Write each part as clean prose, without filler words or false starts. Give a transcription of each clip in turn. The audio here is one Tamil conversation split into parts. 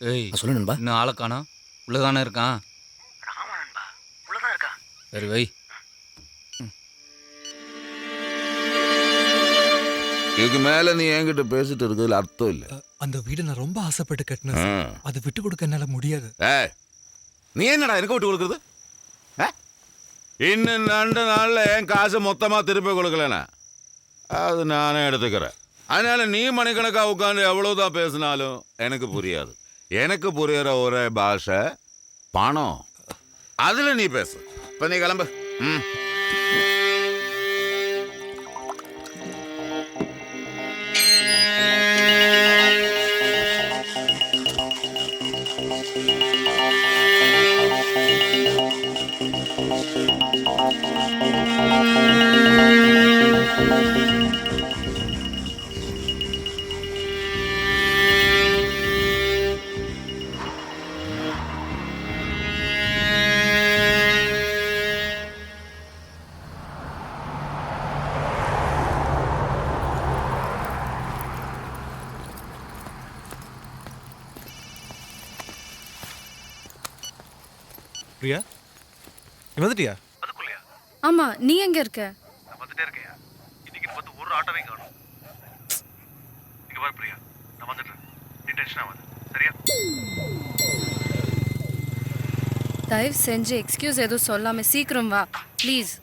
ஏய் சொல்லு நண்பா. இன்னும் ஆளை காணோம். உள்ளதானே இருக்கான். ஆமா நண்பா, உள்ளதான் இருக்கா. சரி வை. இதுக்கு மேல நீ என்கிட்ட பேசிட்டு இருக்கிறதுல அர்த்தம் இல்லை. அந்த வீடு நான் ரொம்ப ஆசைப்பட்டு கட்டினேன் சார். அது விட்டு கொடுக்க என்னால முடியாது. நீ என்னடா எனக்கு விட்டு கொடுக்குறது? இன்னும் 2 நாள்ல என் காசை மொத்தமா திருப்பி கொடுக்கலண்ணா அது நானே எடுத்துக்கிறேன். அதனால நீ மணிக்கணக்காக உட்காந்து எவ்வளவுதான் பேசினாலும் எனக்கு புரியாது. எனக்கு புரியுற ஒரே பாஷை பணம். அதுல நீ பேசு. இப்ப நீ கிளம்பு. பிரியா, நீ வந்துட்டியா? அதுக்குள்ளயா? ஆமா, நீ எங்க இருக்க? நான் வந்துட்டே இருக்கேன். இன்னைக்கு வந்து ஒரு ஆட்டோவே காணோம். இங்க வா பிரியா, நான் வந்துட்டேன். நீ டென்ஷன் ஆகாத, சரியா? தயவு செஞ்சு எக்ஸ்கியூஸ் எதுவும் சொல்லாம சீக்கிரம் வா ப்ளீஸ்.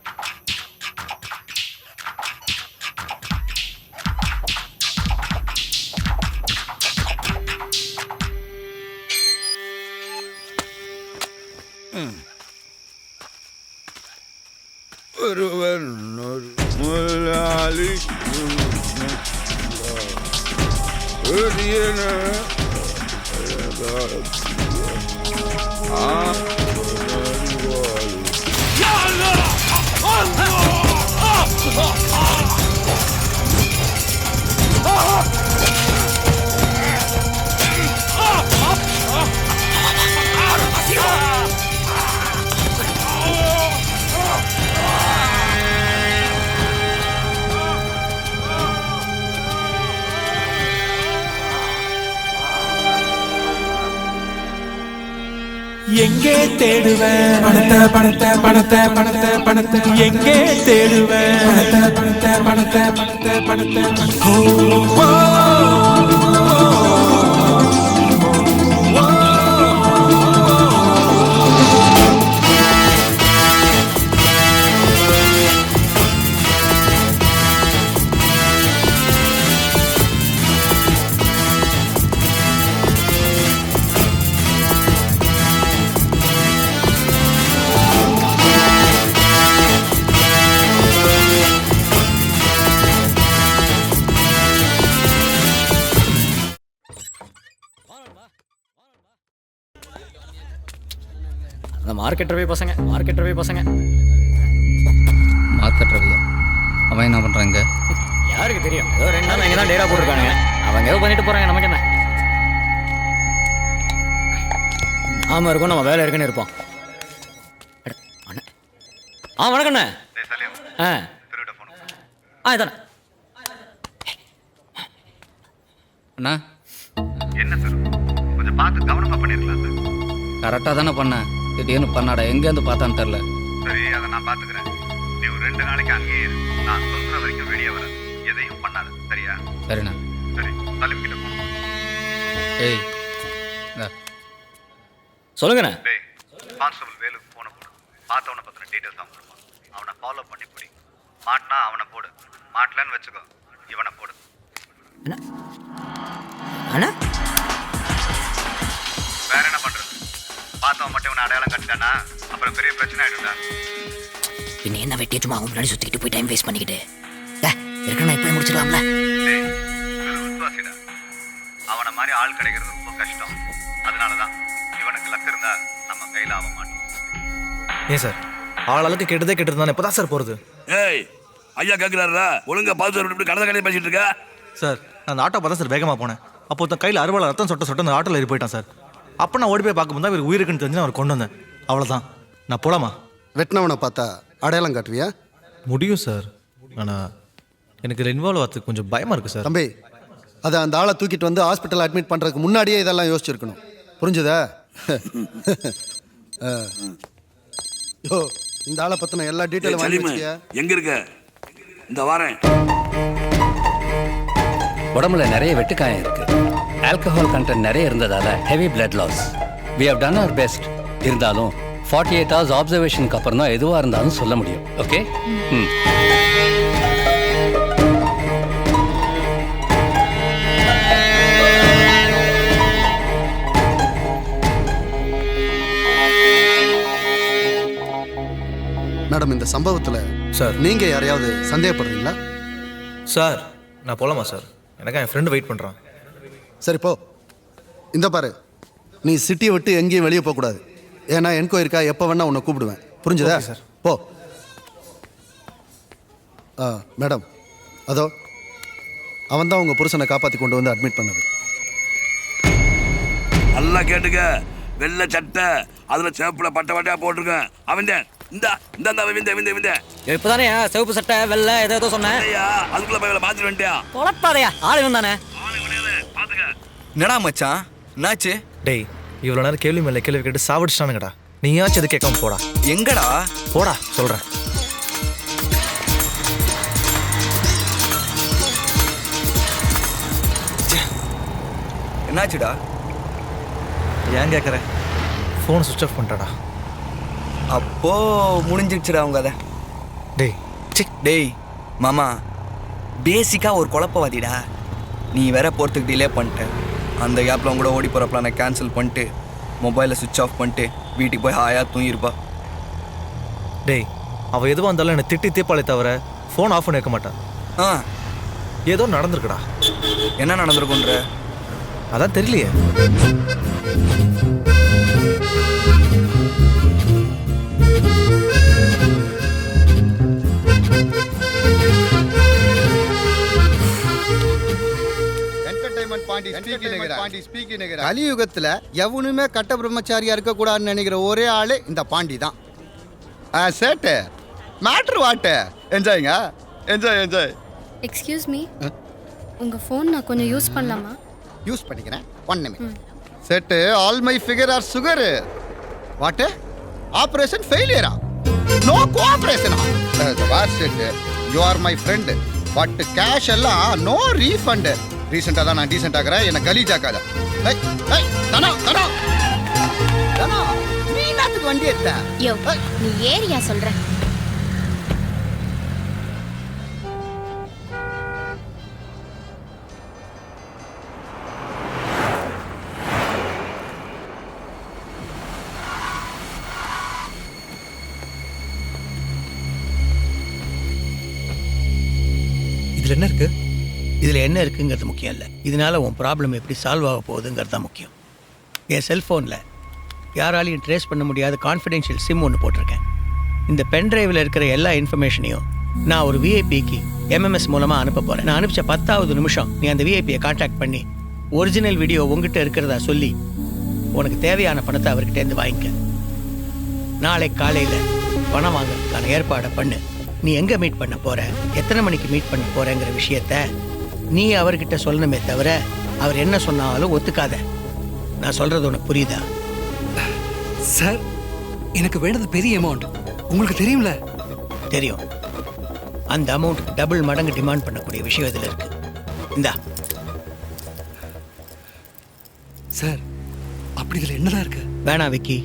ஒருவன் ஒரு முதலாளி எங்கே தேடுவேன் பணத்தை பணத்தை பணத்தை பணத்தை பணத்தை எங்கே தேடுவேன் பணத்தை பணத்தை பணத்தை பணத்தை பணத்தை அந்த மார்க்கெட் ரவி பசங்க மார்க்கெட் ரவியா? அவன் என்ன பண்றாங்க? யாருக்கு தெரியும்? ஏதோ 2 நாள் இங்கே தான் டேரா போட்டுருக்கானுங்க. அவங்க ஏதோ பண்ணிட்டு போறாங்க, நமக்கு என்ன? ஆமா இருக்கும், நம்ம வேலை இருக்குன்னு இருப்போம். வணக்கண்ணே. இதானே அண்ணா, என்ன சார், கொஞ்சம் பார்த்து கவனமா பண்ணிருக்கலாம் சார். கரெக்டாக தானே பண்ணேன். திடீர்னு பண்ணாடா, எங்கேருந்து பார்த்தான்னு தெரில. சரி, அதை நான் பார்த்துக்கிறேன். நீ ஒரு 2 நாளைக்கு அங்கேயே இரு. நான் சொல்ற வரைக்கும் வெளியே வர எதையும் பண்ணாத, சரியா? சரிண்ணா. சரி, தலைமைக்கிட்ட போகணும். ஏய் இந்தா. சொல்லுங்கண்ணே. டேய், கான்ஸ்டபிள் வேலுக்கு போன போடு. பார்த்தவனை பத்தின டீட்டெயில்ஸ் தான் கொடுப்பான். அவனை ஃபாலோ பண்ணி பிடி. மாட்டினா அவனை போடு, மாட்டலன்னு வச்சுக்கோ இவனை போடு. அண்ணா, வேற என்ன பண்றது? பார்த்தவன் மட்டும் இவனை அடையாளம் கட்டிட்டானா அப்புறம் பெரிய பிரச்சனை ஆயிடும்டா. பின்ன என்ன வெட்டி சும்மா அவங்க முன்னாடி சுத்திக்கிட்டு போய் டைம் வேஸ்ட் பண்ணிக்கிட்டு இருக்கணும். இப்படி முடிச்சிடலாம்ல? டேய், இவன் விசுவாசிடா. அவனை மாதிரி ஆள் கிடைக்கிறது ரொம்ப கஷ்டம். அதனாலதான் இவனுக்கு லக் இருந்தா நம்ம கையில ஆக மாட்டோம். ஏன் சார், ஆளாளுக்கு கெட்டதே கெட்டது தானே. இப்போதான் சார் போகிறது. ஏய், ஐயா கேட்குறாரா? ஒழுங்கா பார்த்து கடந்த கடையை பேசிட்டு இருக்க சார். நான் அந்த ஆட்டோ பார்த்தா சார் வேகமாக போனேன். அப்போ தான் கையில் அறுவாள் ரத்தம் சொட்ட அந்த ஆட்டோவில் ஏறி போயிட்டான் சார். அப்போ நான் ஓடி போய் பார்க்கும்போது தான் இவர் உயிர் இருக்குன்னு தெரிஞ்சு அவர் கொண்டு வந்தேன். அவ்வளோதான். நான் போலாமா? வெட்டினவனை பார்த்தா அடையாளம் காட்டுவியா? முடியும் சார், ஆனால் எனக்கு இதில் இன்வால்வ் ஆகிறதுக்கு கொஞ்சம் பயமாக இருக்குது சார். தம்பி, அதை அந்த ஆளை தூக்கிட்டு வந்து ஹாஸ்பிட்டல் அட்மிட் பண்ணுறதுக்கு முன்னாடியே இதெல்லாம் யோசிச்சிருக்கணும். புரிஞ்சுதா? யோ, இந்த ஆளை பத்தின எல்லா டீட்டெயிலும் வாங்கி சலீமு வச்சியா? எங்க இருக்க? இந்த வாரேன். உடம்புல நிறைய வெட்டுக்காயம் இருக்கு. ஆல்கஹால் கண்டென்ட் நிறைய இருந்ததால heavy blood loss. We have done our best. இருந்தாலும் 48 hours ஆப்சர்வேஷனுக்கு அப்புறம் தான் எதுவாக இருந்தாலும் சொல்ல முடியும். ஓகே? ம். மேடம், இந்த சம்பவத்துல சார். நீங்க யாரையாவது சந்தேகப்படுறீங்களா? சார் நான் போலாமா சார்? எனக்கு என் ஃப்ரெண்டு வெயிட் பண்ணுறான். சரி போ. இந்த பாரு, நீ சிட்டியை விட்டு எங்கேயும் வெளியே போகக்கூடாது. ஏன்னா என்கொயரிக்கா எப்போ வேணா உன்னை கூப்பிடுவேன். புரிஞ்சுதா? Okay, sir. போ. மேடம், அதோ அவன் தான் உங்கள் புருஷனை காப்பாற்றி கொண்டு வந்து அட்மிட் பண்ணது. நல்லா கேட்டுக்க. வெள்ளை சட்டை, அதுல சேப்புல பட்டை பட்டையா போட்டிருக்கேன். அவன் இந்த இப்பதானே சிவப்பு சட்டை வெள்ளை ஏதோ சொன்னேன். அதுக்குள்ள போய் மாத்திட்டு வந்துட்டியா? குழப்பாதையா ஆளு தானே. என்னடா மச்சான், என்னாச்சு? டேய், இவ்வளோ நேரம் கேள்வி மேலே கேள்வி கேட்டு சாவடிச்சிட்டானுங்கடா. நீயாச்சும் எது கேட்காம போடா. எங்கடா? போடா சொல்கிறேன். என்னாச்சுடா? ஏன் கேட்குற? ஃபோன் சுவிட்ச் ஆஃப் பண்ணிட்டாடா. அப்போ முடிஞ்சிடுச்சுடா அவங்க கதை. டேய் டேய் மாமா, பேசிக்காக ஒரு குழப்பவாதிடா. நீ வேற போகிறதுக்கு டிலே பண்ணிட்ட. அந்த கேப்பில் கூட ஓடி போகிற பிளானை கேன்சல் பண்ணிட்டு மொபைலை சுவிட்ச் ஆஃப் பண்ணிட்டு வீட்டுக்கு போய் ஹாயாக தூங்கிருப்பா. டேய், அவள் எதுவாக இருந்தாலும் என்னை திட்டி தீப்பாளே தவிர ஃபோன் ஆஃப் பண்ணி வைக்க மாட்டான். ஏதோ நடந்திருக்குடா. என்ன நடந்திருக்குன்ற? அதான் தெரியலையே. கலியுகத்துல எவனுமே கட்ட பிரம்மச்சாரியா இருக்க கூடாதுன்னு நினைக்கிற ஒரே ஆளு இந்த பாண்டி தான். சேட்டு மேட்ரு வாட்டு. என்ஜாய்ங்க, என்ஜாய் என்ஜாய். எக்ஸ்கியூஸ் மீ, உங்க ஃபோன் நான் கொஞ்சம் யூஸ் பண்ணலாமா? யூஸ் பண்ணிக்கிறேன். 1 நிமிஷம். சேட்டு, all my figure are sugar. What? Operation ஃபெயிலியரா? நோ கோஆபரேஷனா? வாட் சேட்டு, you are my friend. But cash எல்லாம் நோ ரீஃபண்ட். ரீசெண்டாக தான் நான் டீசென்ட் ஆகிறேன். என்னை கலீஜ் ஆக்காத. நீ நாத்துக்கு வண்டி எடுத்த? யோ, நீ ஏரியா சொல்ற. இதில் என்ன இருக்கு? இதில் என்ன இருக்குங்கிறது முக்கியம் இல்லை. இதனால உன் ப்ராப்ளம் எப்படி சால்வ் ஆக போகுதுங்கிறது தான் முக்கியம். என் செல்ஃபோனில் யாராலையும் ட்ரேஸ் பண்ண முடியாத கான்ஃபிடென்ஷியல் சிம் ஒன்று போட்டிருக்கேன். இந்த பென்ட்ரைவில் இருக்கிற எல்லா இன்ஃபர்மேஷனையும் நான் ஒரு விஐபிக்கு எம்எம்எஸ் மூலமாக அனுப்ப போகிறேன். நான் அனுப்பிச்ச 10வது நிமிஷம் நீ அந்த விஐபியை கான்டாக்ட் பண்ணி ஒரிஜினல் வீடியோ உங்ககிட்ட இருக்கிறதா சொல்லி உனக்கு தேவையான பணத்தை அவர்கிட்டேருந்து வாங்கிக்க. நாளை காலையில் பணம் வாங்கிறதுக்கான ஏற்பாடை பண்ணு. நீ எங்கே மீட் பண்ண போகிற, எத்தனை மணிக்கு மீட் பண்ண போகிறேங்கிற விஷயத்த நீ அவர்கிட்ட சொல்லணுமே தவிர அவர் என்ன சொன்னாலும் ஒத்துக்காத. நான் சொல்கிறது உனக்கு புரியுதா? சார், எனக்கு வேண்டது பெரிய அமௌண்ட். உங்களுக்கு தெரியும்ல? தெரியும். அந்த அமௌண்ட்டுக்கு டபுள் மடங்கு டிமாண்ட் பண்ணக்கூடிய விஷயம் இதில் இருக்கு. இந்தா. சார், அப்படி இதில் என்னதான் இருக்கு? வேணாம் விக்கி,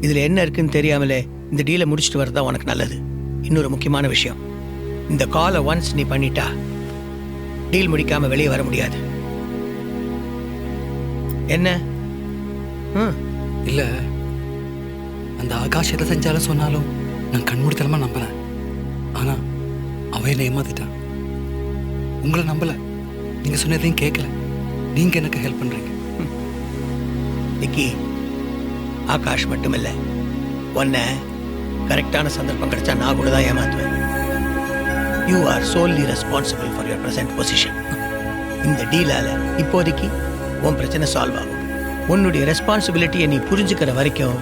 இதில் என்ன இருக்குன்னு தெரியாமலே இந்த டீலை முடிச்சுட்டு வரதான் உனக்கு நல்லது. இன்னொரு முக்கியமான விஷயம், இந்த காலை ஒன்ஸ் நீ பண்ணிட்டா டீல் முடிக்காம வெளியே வர முடியாது. என்ன? இல்லை, அந்த ஆகாஷ் எதை செஞ்சாலும் சொன்னாலும் நான் கண்மூடித்தனமா நம்பினேன். ஆனா அவன் என்னை ஏமாத்திட்டான். உங்களை நம்பல, நீங்க சொன்னதையும் கேட்கல. நீங்க எனக்கு ஹெல்ப் பண்றீங்க. விக்கி, ஆகாஷ் மட்டுமில்ல, உன்னை கரெக்டான சந்தர்ப்பம் கிடைச்சா நான் கூட தான் ஏமாத்துவேன். You are solely responsible for your present position. இந்த டீலால இப்போதைக்கு உன் பிரச்சனை சால்வ் ஆகும். உன்னுடைய ரெஸ்பான்சிபிலிட்டியை நீ புரிஞ்சுக்கிற வரைக்கும்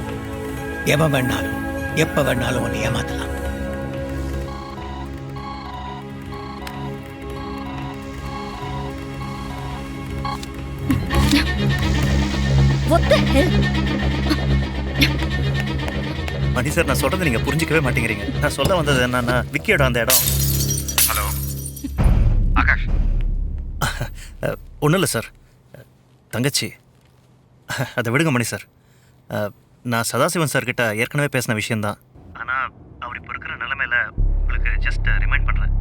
எவன் வேணாலும் எப்போ வேணாலும் உன்னை ஏமாத்தலாம். ஒத்த ஹெல்ப். மணி சார், நான் சொல்றது நீங்க புரிஞ்சிக்கவே மாட்டேங்கிறீங்க. நான் சொல்ல வந்தது என்னன்னா, விக்கியோட அந்த இடம். ஹலோ ஆகாஷ். ஒன்றும் இல்லை சார், தங்கச்சி. அதை விடுங்க மணி சார். நான் சதாசிவன் சார் கிட்ட ஏற்கனவே பேசின விஷயந்தான். ஆனால் அவர் இப்போ இருக்கிற நிலைமையில உங்களுக்கு ஜஸ்ட் ரிமைண்ட் பண்ணுறேன்.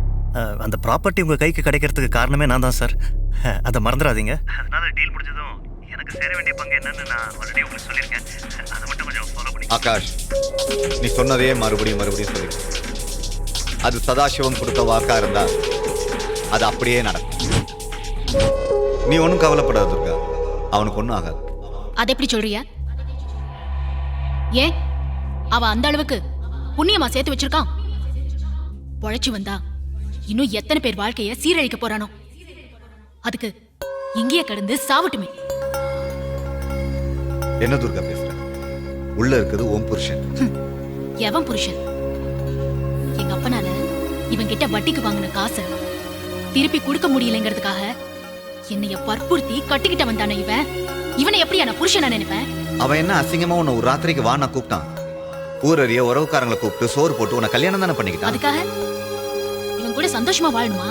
அந்த ப்ராப்பர்ட்டி உங்கள் கைக்கு கிடைக்கிறதுக்கு காரணமே நான் தான் சார். அதை மறந்துடாதீங்க. அதனால டீல் முடிஞ்சதும் எனக்கு சேர வேண்டிய பங்கு என்னன்னு நான் ஆல்ரெடி உங்களுக்கு சொல்லியிருக்கேன். அதை மட்டும் கொஞ்சம் ஃபாலோ பண்ணி. ஆகாஷ், நீ சொன்னதையே மறுபடியும் சொல்லி, அது சதாசிவம் கொடுத்த வாக்கா இருந்தா அது அப்படியே நடக்கும். நீ ஒன்றும் கவலைப்படாத துர்கா, அவனுக்கு ஒன்றும் ஆகாது. அதை எப்படி சொல்றியா? ஏன் அவ அந்த அளவுக்கு புண்ணியமா சேர்த்து வச்சிருக்கான்? பொழைச்சு வந்தா இன்னும் எத்தனை பேர் வாழ்க்கைய சீரழிக்க போறானோ. அதுக்கு இங்கேயே கடந்து சாவட்டுமே. என்ன துர்கா பேசுற? உள்ள இருக்குது உன் புருஷன். எவன் புருஷன்? எங்க அப்பனால இவன் கிட்ட வட்டிக்கு வாங்கின காசை திருப்பி கொடுக்க முடியலங்கிறதுக்காக என்னைய வற்புறுத்தி கட்டிக்கிட்ட வந்தானே இவன். இவனை எப்படியா நான் புருஷனா நினைப்பேன்? அவன் என்ன அசிங்கமா உன்னை ஒரு ராத்திரிக்கு வா நான் கூப்பிட்டான். ஊரறிய உறவுக்காரங்களை கூப்பிட்டு சோறு போட்டு உன்னை கல்யாணம் தானே பண்ணிக்கிட்டான். அதுக்காக இவன் கூட சந்தோஷமா வாழணுமா?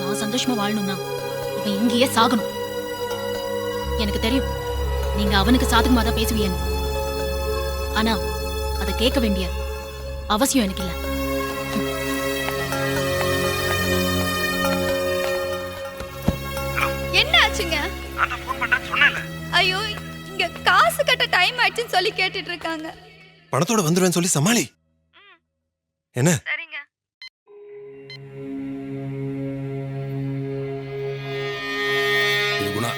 நான் சந்தோஷமா வாழணும்னா இவன் இங்கேயே சாகணும். எனக்கு தெரியும் நீங்க அவனுக்கு சாதகமா தான் பேசுவீன்னு. ஆனா அதை கேட்க வேண்டிய அவசியம் எனக்கு இல்ல. என்ன ஆச்சுங்க? நான் ஃபோன் பண்றேன்னு சொன்னேன்ல. ஐயோ, இங்க காசு கட்ட டைம் ஆயிடுச்சுன்னு சொல்லி கேட்டுட்டு இருக்காங்க. பணத்தோட வந்துருவேன்னு சொல்லி சமாளி. என்ன? சரிங்க. இது குணா,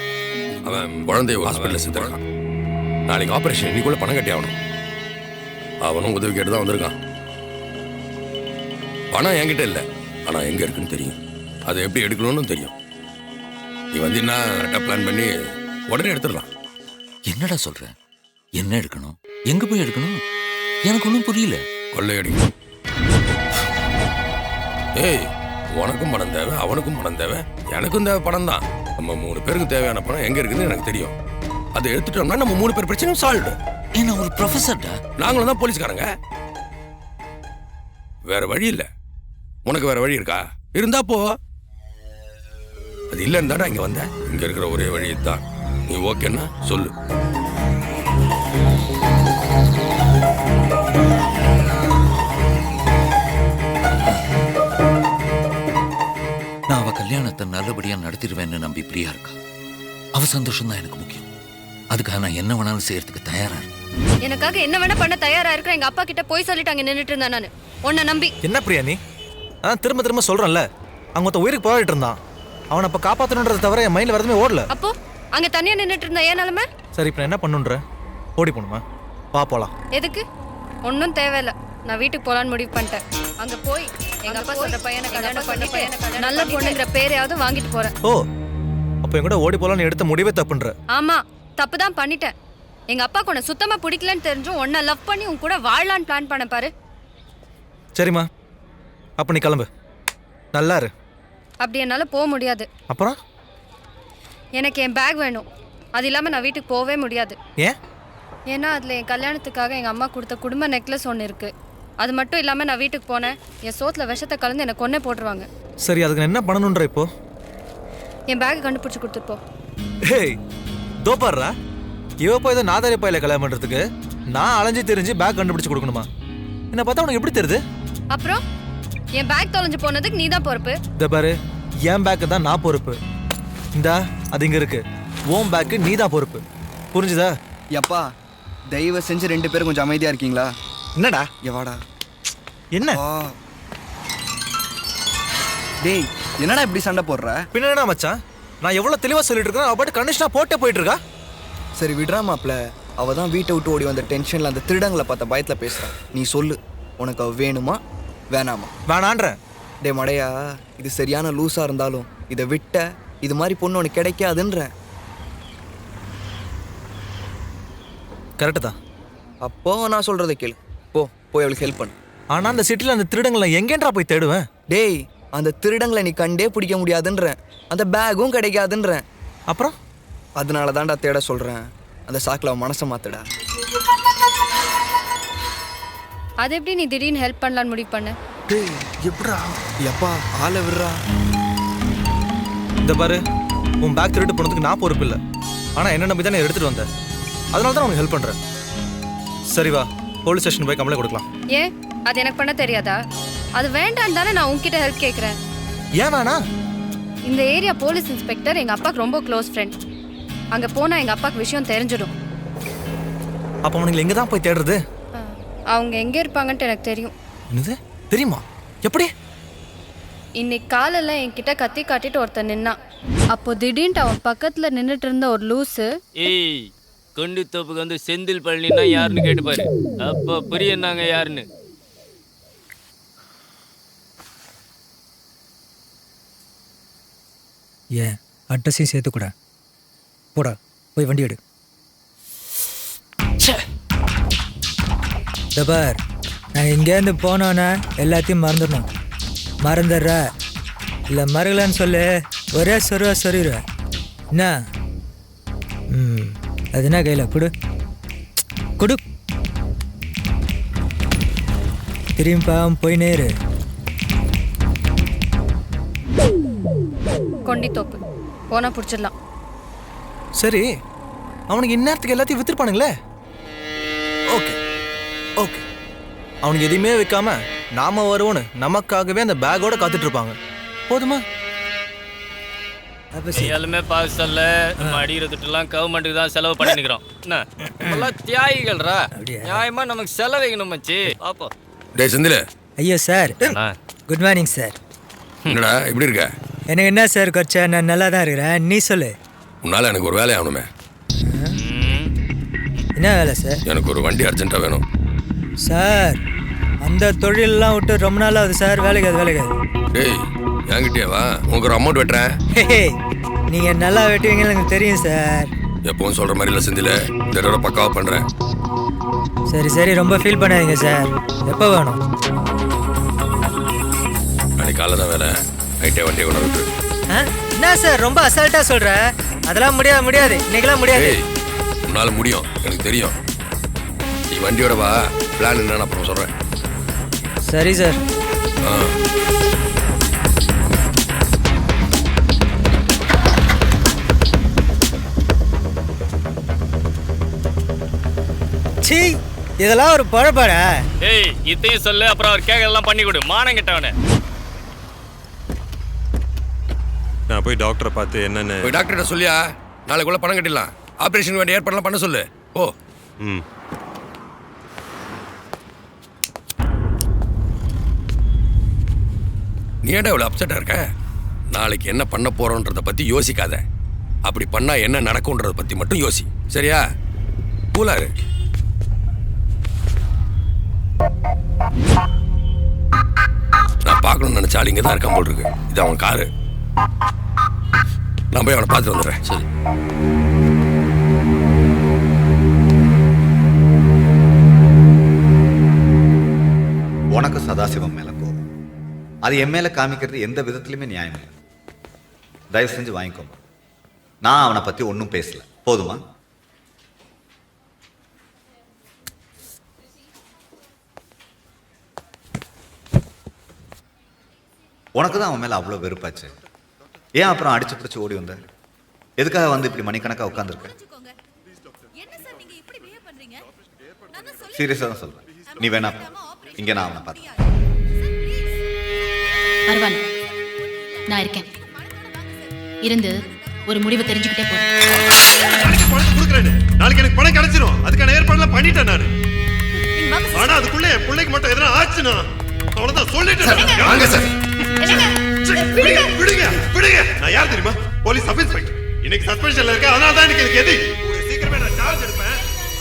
அவன் குழந்தைய ஹாஸ்பிட்டலில் சேர்த்துருக்கான். நாளைக்கு ஆப்ரேஷன், இன்னைக்குள்ள பணம் கட்டி ஆகணும். அவனும் உதவி கேட்டு தான் வந்திருக்கான். பணம் என்கிட்ட இல்லை, ஆனால் எங்கே இருக்குன்னு தெரியும். அதை எப்படி எடுக்கணும்னு தெரியும். நீ வந்தீங்கன்னா கரெக்டாக பிளான் பண்ணி உடனே எடுத்துடலாம். என்னடா சொல்ற? என்ன எடுக்கணும்? எங்க போய் எடுக்கணும்? எனக்கு ஒன்றும் புரியல. கொள்ளையடிக்கணும். ஏய், உனக்கும் பணம் தேவை, அவனுக்கும் பணம் தேவை, எனக்கும் தேவை பணம் தான். நம்ம 3 பேருக்கு தேவையான பணம் எங்க இருக்குன்னு எனக்கு தெரியும். அதை எடுத்துட்டோம்னா நம்ம 3 பேர் பிரச்சனையும் சால்வ். என்ன ஒரு ப்ரொஃபஸர்டா? நாங்களும் தான் போலீஸ்காரங்க. வேற வழி இல்லை. உனக்கு வேற வழி இருக்கா? இருந்தா போ. அது இல்லைன்னு தானே இங்க வந்த. இங்க இருக்கிற ஒரே வழி தான். நீ ஓகேன்னா சொல்லு. நான் அவ கல்யாணத்தை நல்லபடியா நடத்திடுவேன்னு நம்பி பிரியா இருக்கா. அவ சந்தோஷம் தான் எனக்கு முக்கியம். அதுக்காக நான் என்ன வேணாலும் செய்யறதுக்கு தயாரா இருக்கேன். எனக்காக என்ன வேணா பண்ண தயாரா இருக்கிற. எங்க அப்பா கிட்ட போய் சொல்லிட்டு அங்க நின்னுட்டு இருந்தேன் நானு. உன்னை நம்பி. என்ன பிரியா நீ? திரும்ப திரும்ப சொல்றேன்ல, அங்க ஒருத்த உயிருக்கு போராடிட்டு இருந்தான். அவனை அப்ப காப்பாத்தணுன்றத தவிர என் மைண்ட்ல வரதுமே ஓடல. அப்போ அங்க தனியா நின்னுட்டு இருந்த ஏன் நிலைமை? சரி, இப்ப என்ன பண்ணுன்ற? ஓடி போணுமா? வா போலாம். எதுக்கு? ஒன்னும் தேவையில்ல. நான் வீட்டுக்கு போலான்னு முடிவு பண்ணிட்டேன். அங்க போய் எங்க அப்பா சொல்ற பையனை கல்யாணம் பண்ணிட்டு நல்ல பொண்ணுங்கிற பேரையாவது வாங்கிட்டு போறேன். ஓ, அப்ப என் கூட ஓடி போலான்னு எடுத்த முடிவே தப்புன்ற? ஆமா, தப்பு தான் பண்ணிட்டேன். எங்க அப்பாக்கு உன்னை சுத்தமா பிடிக்கலன்னு தெரிஞ்சும் உன்னை லவ் பண்ணி உன் கூட வாழலான்னு பிளான் பண்ண பாரு. சரிம்மா, அப்ப நீ கிளம்பு. நல்லா இரு. அப்படி என்னால போக முடியாது. அப்புறம் எனக்கு என் பேக் வேணும். அது இல்லாம நான் வீட்டுக்கு போகவே முடியாது. ஏன்? ஏன்னா அதுல என் கல்யாணத்துக்காக எங்க அம்மா கொடுத்த குடும்ப நெக்லஸ் ஒன்று இருக்கு. அது மட்டும் இல்லாம நான் வீட்டுக்கு போனேன், என் சோத்துல விஷத்தை கலந்து எனக்கு கொன்னே போட்டுருவாங்க. சரி, அதுக்கு நான் என்ன பண்ணணுன்ற இப்போ? என் பேக்கை கண்டுபிடிச்சு கொடுத்துட்டு போ. ஹேய், தோப்பாடுறா. இவ போய் ஏதோ நாதாரி பையில கல்யாணம் பண்றதுக்கு நான் அலைஞ்சு தெரிஞ்சு பேக் கண்டுபிடிச்சு கொடுக்கணுமா? என்ன பார்த்தா உனக்கு எப்படி தெரியுது? அப்புறம் என் பேக் தொலைஞ்சு போனதுக்கு நீ தான் பொறுப்பு. இந்த பாரு, என் பேக்கு தான் நான் பொறுப்பு. இந்தா அது இங்க இருக்கு. ஓம் பேக்கு நீ தான் பொறுப்பு. புரிஞ்சுதா? எப்பா, தயவு செஞ்சு 2 பேரும் கொஞ்சம் அமைதியா இருக்கீங்களா? என்னடா? எவாடா? என்ன? டேய், என்னடா இப்படி சண்டை போடுற? பின்னா மச்சான், நான் எவ்வளவு தெளிவா சொல்லிட்டு இருக்கேன். அவ பாட்டு கண்டிஷனா போட்டே போயிட்டு இருக்கா. சரி விடுறா மாப்ள. அவ தான் வீட்டை விட்டு ஓடி வந்த டென்ஷன்ல அந்த திருடங்களை பார்த்த பயத்துல பேசுறா. நீ சொல்லு, உனக்கு அவ வேணுமா வேணாமா? வேணான்ற. டே மடையா, இது சரியான லூஸா இருந்தாலும் இதை விட்ட இது மாதிரி பொண்ணு உனக்கு கிடைக்காதுன்ற. கரெக்டு தான். அப்போ நான் சொல்றதை கேளு. போய் அவளுக்கு ஹெல்ப் பண்ணு. ஆனா அந்த சிட்டில அந்த திருடங்களை எங்கேன்றா போய் தேடுவேன்? டேய், அந்த திருடங்களை நீ கண்டே பிடிக்க முடியாதுன்ற. அந்த பேக்கும் கிடைக்காதுன்ற. அப்புறம் அதனால தான்டா தேட சொல்கிறேன். அந்த சாக்கில் அவன் மனசை மாத்துடா. அது எப்படி நீ திடீர்னு ஹெல்ப் பண்ணலான்னு முடிவு பண்ண? டேய் எப்படா? எப்பா ஆளை விடுறா. இந்த பாரு, உன் பேக் திருட்டு போனதுக்கு நான் பொறுப்பு இல்லை. ஆனால் என்ன நம்பி தானே எடுத்துகிட்டு வந்தேன். அதனால தான் உனக்கு ஹெல்ப் பண்ணுறேன். சரி வா, போலீஸ் ஸ்டேஷன் போய் கம்ப்ளைண்ட் கொடுக்கலாம். ஏன் அது எனக்கு பண்ண தெரியாதா? அது வேண்டாம் தானே நான் உன்கிட்ட ஹெல்ப் கேட்குறேன். ஏன் வேணா? இந்த ஏரியா போலீஸ் இன்ஸ்பெக்டர் எங்கள் அப்பாவுக்கு ரொம்ப க்ளோஸ் ஃப்ரெண்ட். அங்கே போனால் எங்கள் அப்பாவுக்கு விஷயம் தெரிஞ்சிடும். அப்போ அவனுங்களை எங்கே தான் போய் தேடுறது? அவங்க எங்கே இருப்பாங்கன்ட்டு எனக்கு தெரியும். என்னது தெரியுமா? எப்படி? இன்னைக்கு காலையில் என்கிட்ட கத்தி காட்டிட்டு ஒருத்தன் நின்னான். அப்போ திடீர்னு அவன் பக்கத்தில் நின்றுட்டு இருந்த ஒரு லூஸு, ஏய் கொண்டு தோப்புக்கு வந்து செந்தில் பழனின்னா யாருன்னு கேட்டுப்பாரு. அப்போ புரிய நாங்க யாருன்னு. ஏன் அட்ரஸையும் சேர்த்து கூட போடா, போய் வண்டி எடு. பார், நான் இங்கேருந்து போனோன்னே எல்லாத்தையும் மறந்துடணும். மறந்துடுற இல்லை மறக்கலன்னு சொல்லு, ஒரே சொருவேன். என்ன? அது என்ன கையில் கொடு கொடு. திரும்பி போய் நேரு. கொண்டி தோப்பு போனால் பிடிச்சிடலாம். சரி, அவனுக்கு இந்நேரத்துக்கு எல்லாத்தையும் வித்துருப்பானுங்களே. ஓகே ஓகே, அவனுக்கு எதையுமே வைக்காம நாம வருவோன்னு நமக்காகவே அந்த பேக்கோட காத்துட்டு இருப்பாங்க. போதுமா? எல்லாமே பாகிஸ்தான்ல நம்ம அடிக்கிறதுலாம் கவர்மெண்ட்டுக்கு தான் செலவு பண்ணி நிக்கிறோம். என்ன எல்லாம் தியாகிகள்ரா, நியாயமா நமக்கு செலவைக்கணும் மச்சி. பாப்போம். டேய் செந்தில். ஐயோ சார், குட் மார்னிங் சார். என்னடா எப்படி இருக்க? எனக்கு என்ன சார் குறைச்சா, நான் நல்லா தான் இருக்கிறேன். நீ சொல்லு. உன்னால எனக்கு ஒரு வேலை ஆகணுமே. என்ன வேலை சார்? எனக்கு ஒரு வண்டி அர்ஜென்ட்டாக வேணும் சார். அந்த தொழிலெலாம் விட்டு ரொம்ப நாள் ஆகுது சார். வேலைக்காது. டேய் என்கிட்டயே வா, உங்களுக்கு ஒரு அமௌண்ட் வெட்டுறேன். நீங்கள் நல்லா வெட்டுவீங்கன்னு எனக்கு தெரியும் சார். எப்பவும் சொல்கிற மாதிரி இல்லை செந்தில், இந்த தடவை பக்காவாக பண்ணுறேன். சரி ரொம்ப ஃபீல் பண்ணாதீங்க சார். எப்போ வேணும்? நாளைக்கு காலைல தான் வேலை. நைட்டே வண்டியை கொண்டு விட்டு. என்ன சார் ரொம்ப அசால்ட்டாக சொல்கிற? அதெல்லாம் முடியாது. இன்னைக்கெல்லாம் முடியாது. உன்னால் முடியும், எனக்கு தெரியும். நீ வண்டியோட வா, பிளான் என்னன்னு அப்புறம் சொல்கிறேன். சரி சார். சீ, இதெல்லாம் ஒரு பழப்பாடா? ஏய் இத்தையும் சொல்லு, அப்புறம் அவர் கேட்கலாம் பண்ணி கொடு. மானம் கெட்டவனே. நான் போய் டாக்டரை பார்த்து என்னன்னு. போய் டாக்டர்கிட்ட சொல்லியா, நாளைக்குள்ள பணம் கட்டிடலாம். ஆப்ரேஷன் வேண்டிய ஏற்பாடுலாம் பண்ண சொல்லு. ஓ நீ ஏன்டா இவ்வளோ அப்செட்டாக இருக்க? நாளைக்கு என்ன பண்ண போகிறோன்றதை பற்றி யோசிக்காத. அப்படி பண்ணால் என்ன நடக்கும்ன்றதை பற்றி மட்டும் யோசி, சரியா? கூலாரு. நான் பார்க்கணும்னு நினச்ச ஆள் இங்கே தான் இருக்கான் போல் இருக்கு. இது அவன் காரு. நான் போய் அவனை பார்த்துட்டு வந்துடுறேன். சரி. உனக்கு சதாசிவம் மேலே கோபம், அது என் மேலே காமிக்கிறது எந்த விதத்துலையுமே நியாயம் இல்லை. தயவு செஞ்சு வாங்கிக்கோ. நான் அவனை பற்றி ஒன்றும் பேசல, போதுமா? உனக்கு தான் அவன் மேலே அவ்வளோ வெறுப்பாச்சு. ஏன் அப்புறம் அடிச்சு பிடிச்சி ஓடி வந்த? எதுக்காக வந்து இப்படி மணிக்கணக்காக உட்காந்துருக்க? சீரியஸாக தான் சொல்கிறேன். நீ வேணா இங்கே நான் அவனை பார்த்தேன். பரவாயில்ல, நான் இருக்கேன். இருந்து ஒரு முடிவு தெரிஞ்சுக்கிட்டே போறேன். நாளைக்கு எனக்கு பணம் கிடைச்சிரும். அதுக்கான ஏற்பாடுலாம் பண்ணிட்டேன் நான். ஆனா அதுக்குள்ள என் பிள்ளைக்கு மட்டும் எதனா ஆச்சுன்னா அவ்வளவுதான் சொல்லிட்டேன். வாங்க சார். விடுங்க. நான் யார் தெரியுமா? Police sub inspector. இன்னைக்கு சஸ்பென்ஷன்ல இருக்க, அதனால தான் எனக்கு எது. சீக்கிரமே நான் சார்ஜ் எடுப்பேன்.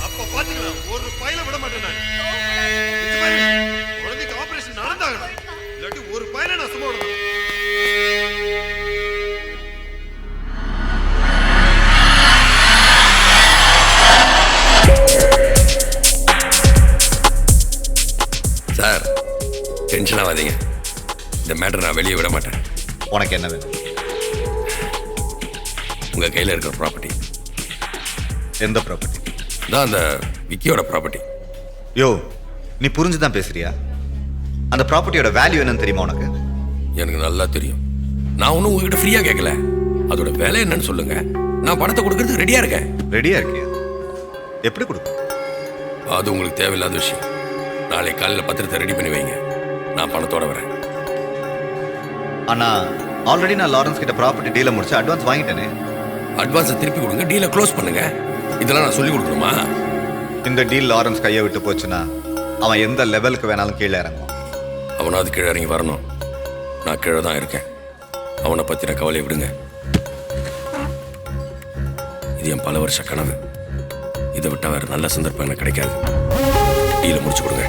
அப்ப பாத்துக்கலாம். ஒரு பையில விட மாட்டேன் நான். குழந்தைக்கு ஆபரேஷன் நடந்தாகணும். இல்லாட்டி ஒரு பையில நான் சும்மா விட. சார் டென்ஷன் ஆகாதீங்க. இந்த மேட்டர் நான் வெளியே விட மாட்டேன். உனக்கு என்ன வேணும்? உங்கள் கையில் இருக்கிற ப்ராப்பர்ட்டி எந்த ப்ராப்பர்ட்டி? தான் அந்த விக்கியோட ப்ராப்பர்ட்டி. யோ, நீ புரிஞ்சு தான் பேசுறியா? அந்த ப்ராப்பர்ட்டியோட வேல்யூ என்னன்னு தெரியுமா உனக்கு? எனக்கு நல்லா தெரியும். நான் ஒன்றும் உங்ககிட்ட ஃப்ரீயாக கேட்கல. அதோட விலை என்னன்னு சொல்லுங்க, நான் பணத்தை கொடுக்கறதுக்கு ரெடியாக இருக்கேன். ரெடியாக இருக்கியா? எப்படி கொடுப்ப? அது உங்களுக்கு தேவையில்லாத விஷயம். நாளை காலையில் பத்திரத்தை ரெடி பண்ணி வைங்க, நான் பணத்தோட வரேன். ஆனா ஆல்ரெடி நான் லாரன்ஸ் கிட்ட ப்ராப்பர்ட்டி டீலை முடிச்சு அட்வான்ஸ் வாங்கிட்டேனே. அட்வான்ஸை திருப்பி கொடுங்க, டீலை க்ளோஸ் பண்ணுங்க. இதெல்லாம் நான் சொல்லி கொடுக்கணுமா? இந்த டீல் லாரன்ஸ் கையை விட்டு போச்சுன்னா அவன் எந்த லெவலுக்கு வேணாலும் கீழே இறங்குவான். அவனாவது கீழே இறங்கி வரணும். நான் கீழே தான் இருக்கேன். அவனை பற்றின கவலையை விடுங்க. இது என் பல வருஷ கனவு. இதை விட்டா வேறு நல்ல சந்தர்ப்பம் எனக்கு கிடைக்காது. டீலை முடிச்சு கொடுங்க.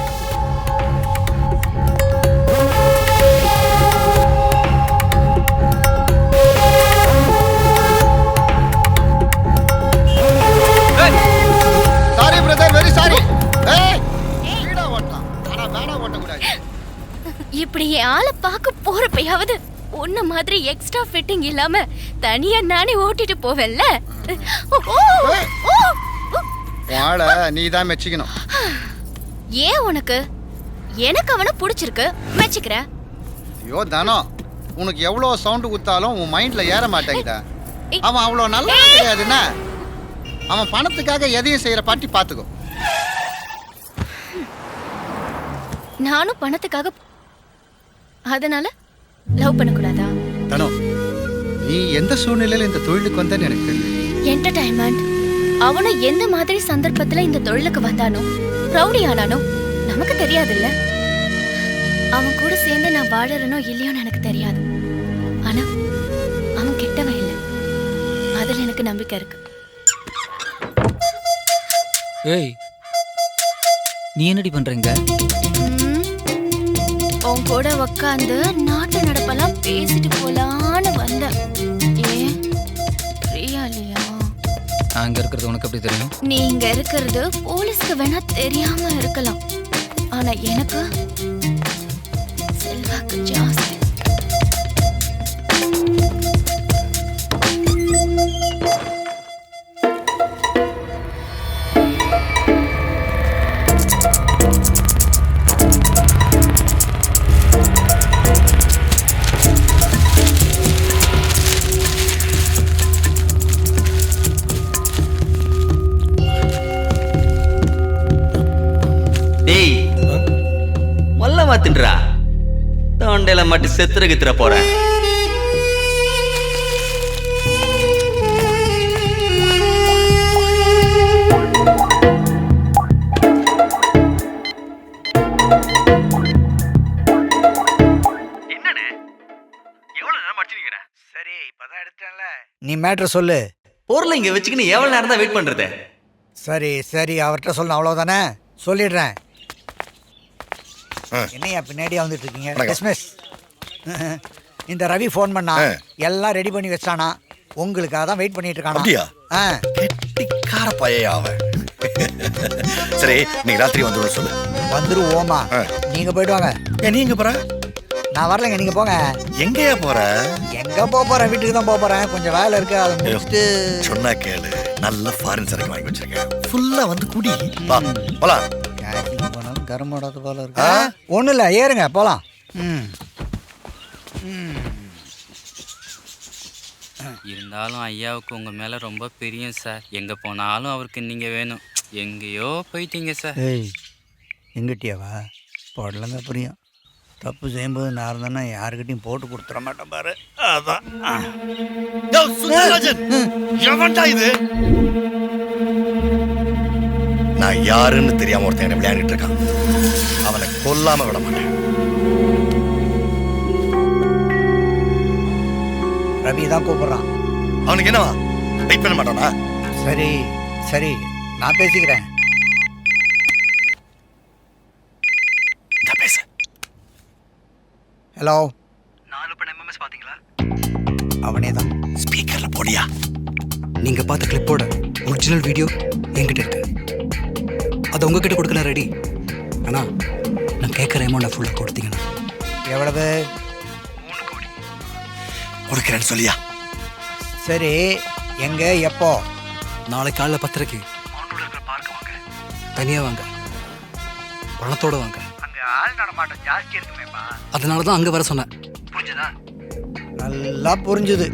Sorry brother, very sorry. வீடா ஓட்டலாம், ஆனா வேடா ஓட்டக்கூடாது. இப்படி என் ஆளை பார்க்க போறப்பயாவது உன்ன மாதிரி எக்ஸ்ட்ரா ஃபிட்டிங் இல்லாம தனியா நானே ஓட்டிட்டு போவேன்ல. ஆளை நீ தான் மெச்சிக்கணும். ஏன் உனக்கு? எனக்கு அவனை பிடிச்சிருக்கு, மெச்சிக்கிற. ஐயோ தானோ, உனக்கு எவ்வளோ சவுண்டு குத்தாலும் உன் மைண்ட்ல ஏற மாட்டேங்குதா? அவன் அவ்வளோ நல்லா கிடையாதுன்னா அவன் பணத்துக்காக எதையும் செய்யற பாட்டி பார்த்துக்கோ. நானும் பணத்துக்காக, அதனால லவ் பண்ணக்கூடாதா? தனோ, நீ எந்த சூழ்நிலையில இந்த தொழிலுக்கு வந்தேன்னு எனக்கு தெரியும். என்டர்டைன்மெண்ட். அவனும் எந்த மாதிரி சந்தர்ப்பத்துல இந்த தொழிலுக்கு வந்தானோ, ரவுடி ஆனானோ நமக்கு தெரியாதுல்ல. அவன் கூட சேர்ந்து நான் வாழறனோ இல்லையோன்னு எனக்கு தெரியாது. ஆனா அவன் கெட்டவன் இல்லை, அதுல எனக்கு நம்பிக்கை இருக்கு. ஏய், நீ என்னடி பண்றீங்க? உன் கூட உக்காந்து நாட்டு நடப்பெல்லாம் பேசிட்டு போலான்னு வந்தேன். ஏன் ஃப்ரீயா இல்லையா? அங்க இருக்கிறது உனக்கு எப்படி தெரியும்? நீ இங்க இருக்கிறது போலீஸ்க்கு வேணா தெரியாம இருக்கலாம், ஆனா எனக்கு செல்வாக்கு ஜாஸ்தி. டேய், மல்ல மாத்தின்றா தொண்டையில மட்டும் செத்துற கித்துற போறேன். நீ மேட்ரு சொல்லு. பொருளை இங்க வச்சுக்கின்னு எவ்வளவு நேரம் தான் வெயிட் பண்றது? சரி சரி, அவர்கிட்ட சொல்லணும், அவ்வளவுதானே? சொல்லிடுறேன். என்னையா பின்னாடியே வந்துட்டு இருக்கீங்க? டிஸ்மிஸ். இந்த ரவி ஃபோன் பண்ணா, எல்லாம் ரெடி பண்ணி வச்சானா, உங்களுக்காக தான் வெயிட் பண்ணிட்டு இருக்கானா. கெட்டிக்கார பையன் அவன். சரி, நீங்க ராத்திரி வந்துடும் சொல்லு. வந்துருவோமா? நீங்க போயிட்டு வாங்க. நீங்க போற? நான் வரலைங்க, நீங்க போங்க. எங்கயா போற? எங்க போறேன்? வீட்டுக்கு தான் போறேன். கொஞ்சம் வேலை இருக்கு, அதை முடிச்சுட்டு. சொன்னா கேளு, நல்ல ஃபாரின் சரக்கு வாங்கி வச்சிருக்கேன். ஃபுல்லா வந்து குடி. வா போலாம். போனோம் கருமாடாது போல இருக்கு. ஒன்றும் இல்லை, ஏறுங்க போகலாம். இருந்தாலும் ஐயாவுக்கு உங்கள் மேலே ரொம்ப பிரியம் சார். எங்கே போனாலும் அவருக்கு நீங்கள் வேணும். எங்கேயோ போயிட்டீங்க சார். ஏய், எங்கிட்டியாவா? போடலங்க புரியும். தப்பு செய்யும்போது நான் இருந்தேன்னா யாருக்கிட்டையும் போட்டு கொடுத்துட மாட்டேன் பாரு. அதான் இது நான் யாருன்னு தெரியாம ஒருத்தன் என்ன விளையாடிட்டு இருக்கான். அவனை கொல்லாம விட மாட்டேன். ரவி தான் கூப்பிடுறான். அவனுக்கு என்னவா? வெயிட் பண்ண மாட்டானா? சரி சரி, நான் பேசிக்கிறேன். பேச. ஹலோ. 4 பண்ண எம்எம்எஸ் பாத்தீங்களா? அவனே தான். ஸ்பீக்கர்ல போடியா. நீங்க பார்த்த கிளிப்போட ஒரிஜினல் வீடியோ என்கிட்ட இருக்கு. அதை உங்ககிட்ட கொடுக்க நான் ரெடி. ஆனா நான் கேட்குற அமௌண்ட்டை ஃபுல்லாக கொடுத்தீங்கன்னா. எவ்வளவு? 3 கோடி கொடுக்குறேன்னு சொல்லியா? சரி, எங்க எப்போ? நாளை காலைல 10:30 தனியா வாங்க, பணத்தோட வாங்க. அங்க ஆள் நடமாட்டம் ஜாஸ்தி இருக்குமேப்பா. அதனால தான் அங்க வர சொன்னேன். புரிஞ்சுதா? நல்லா புரிஞ்சுது.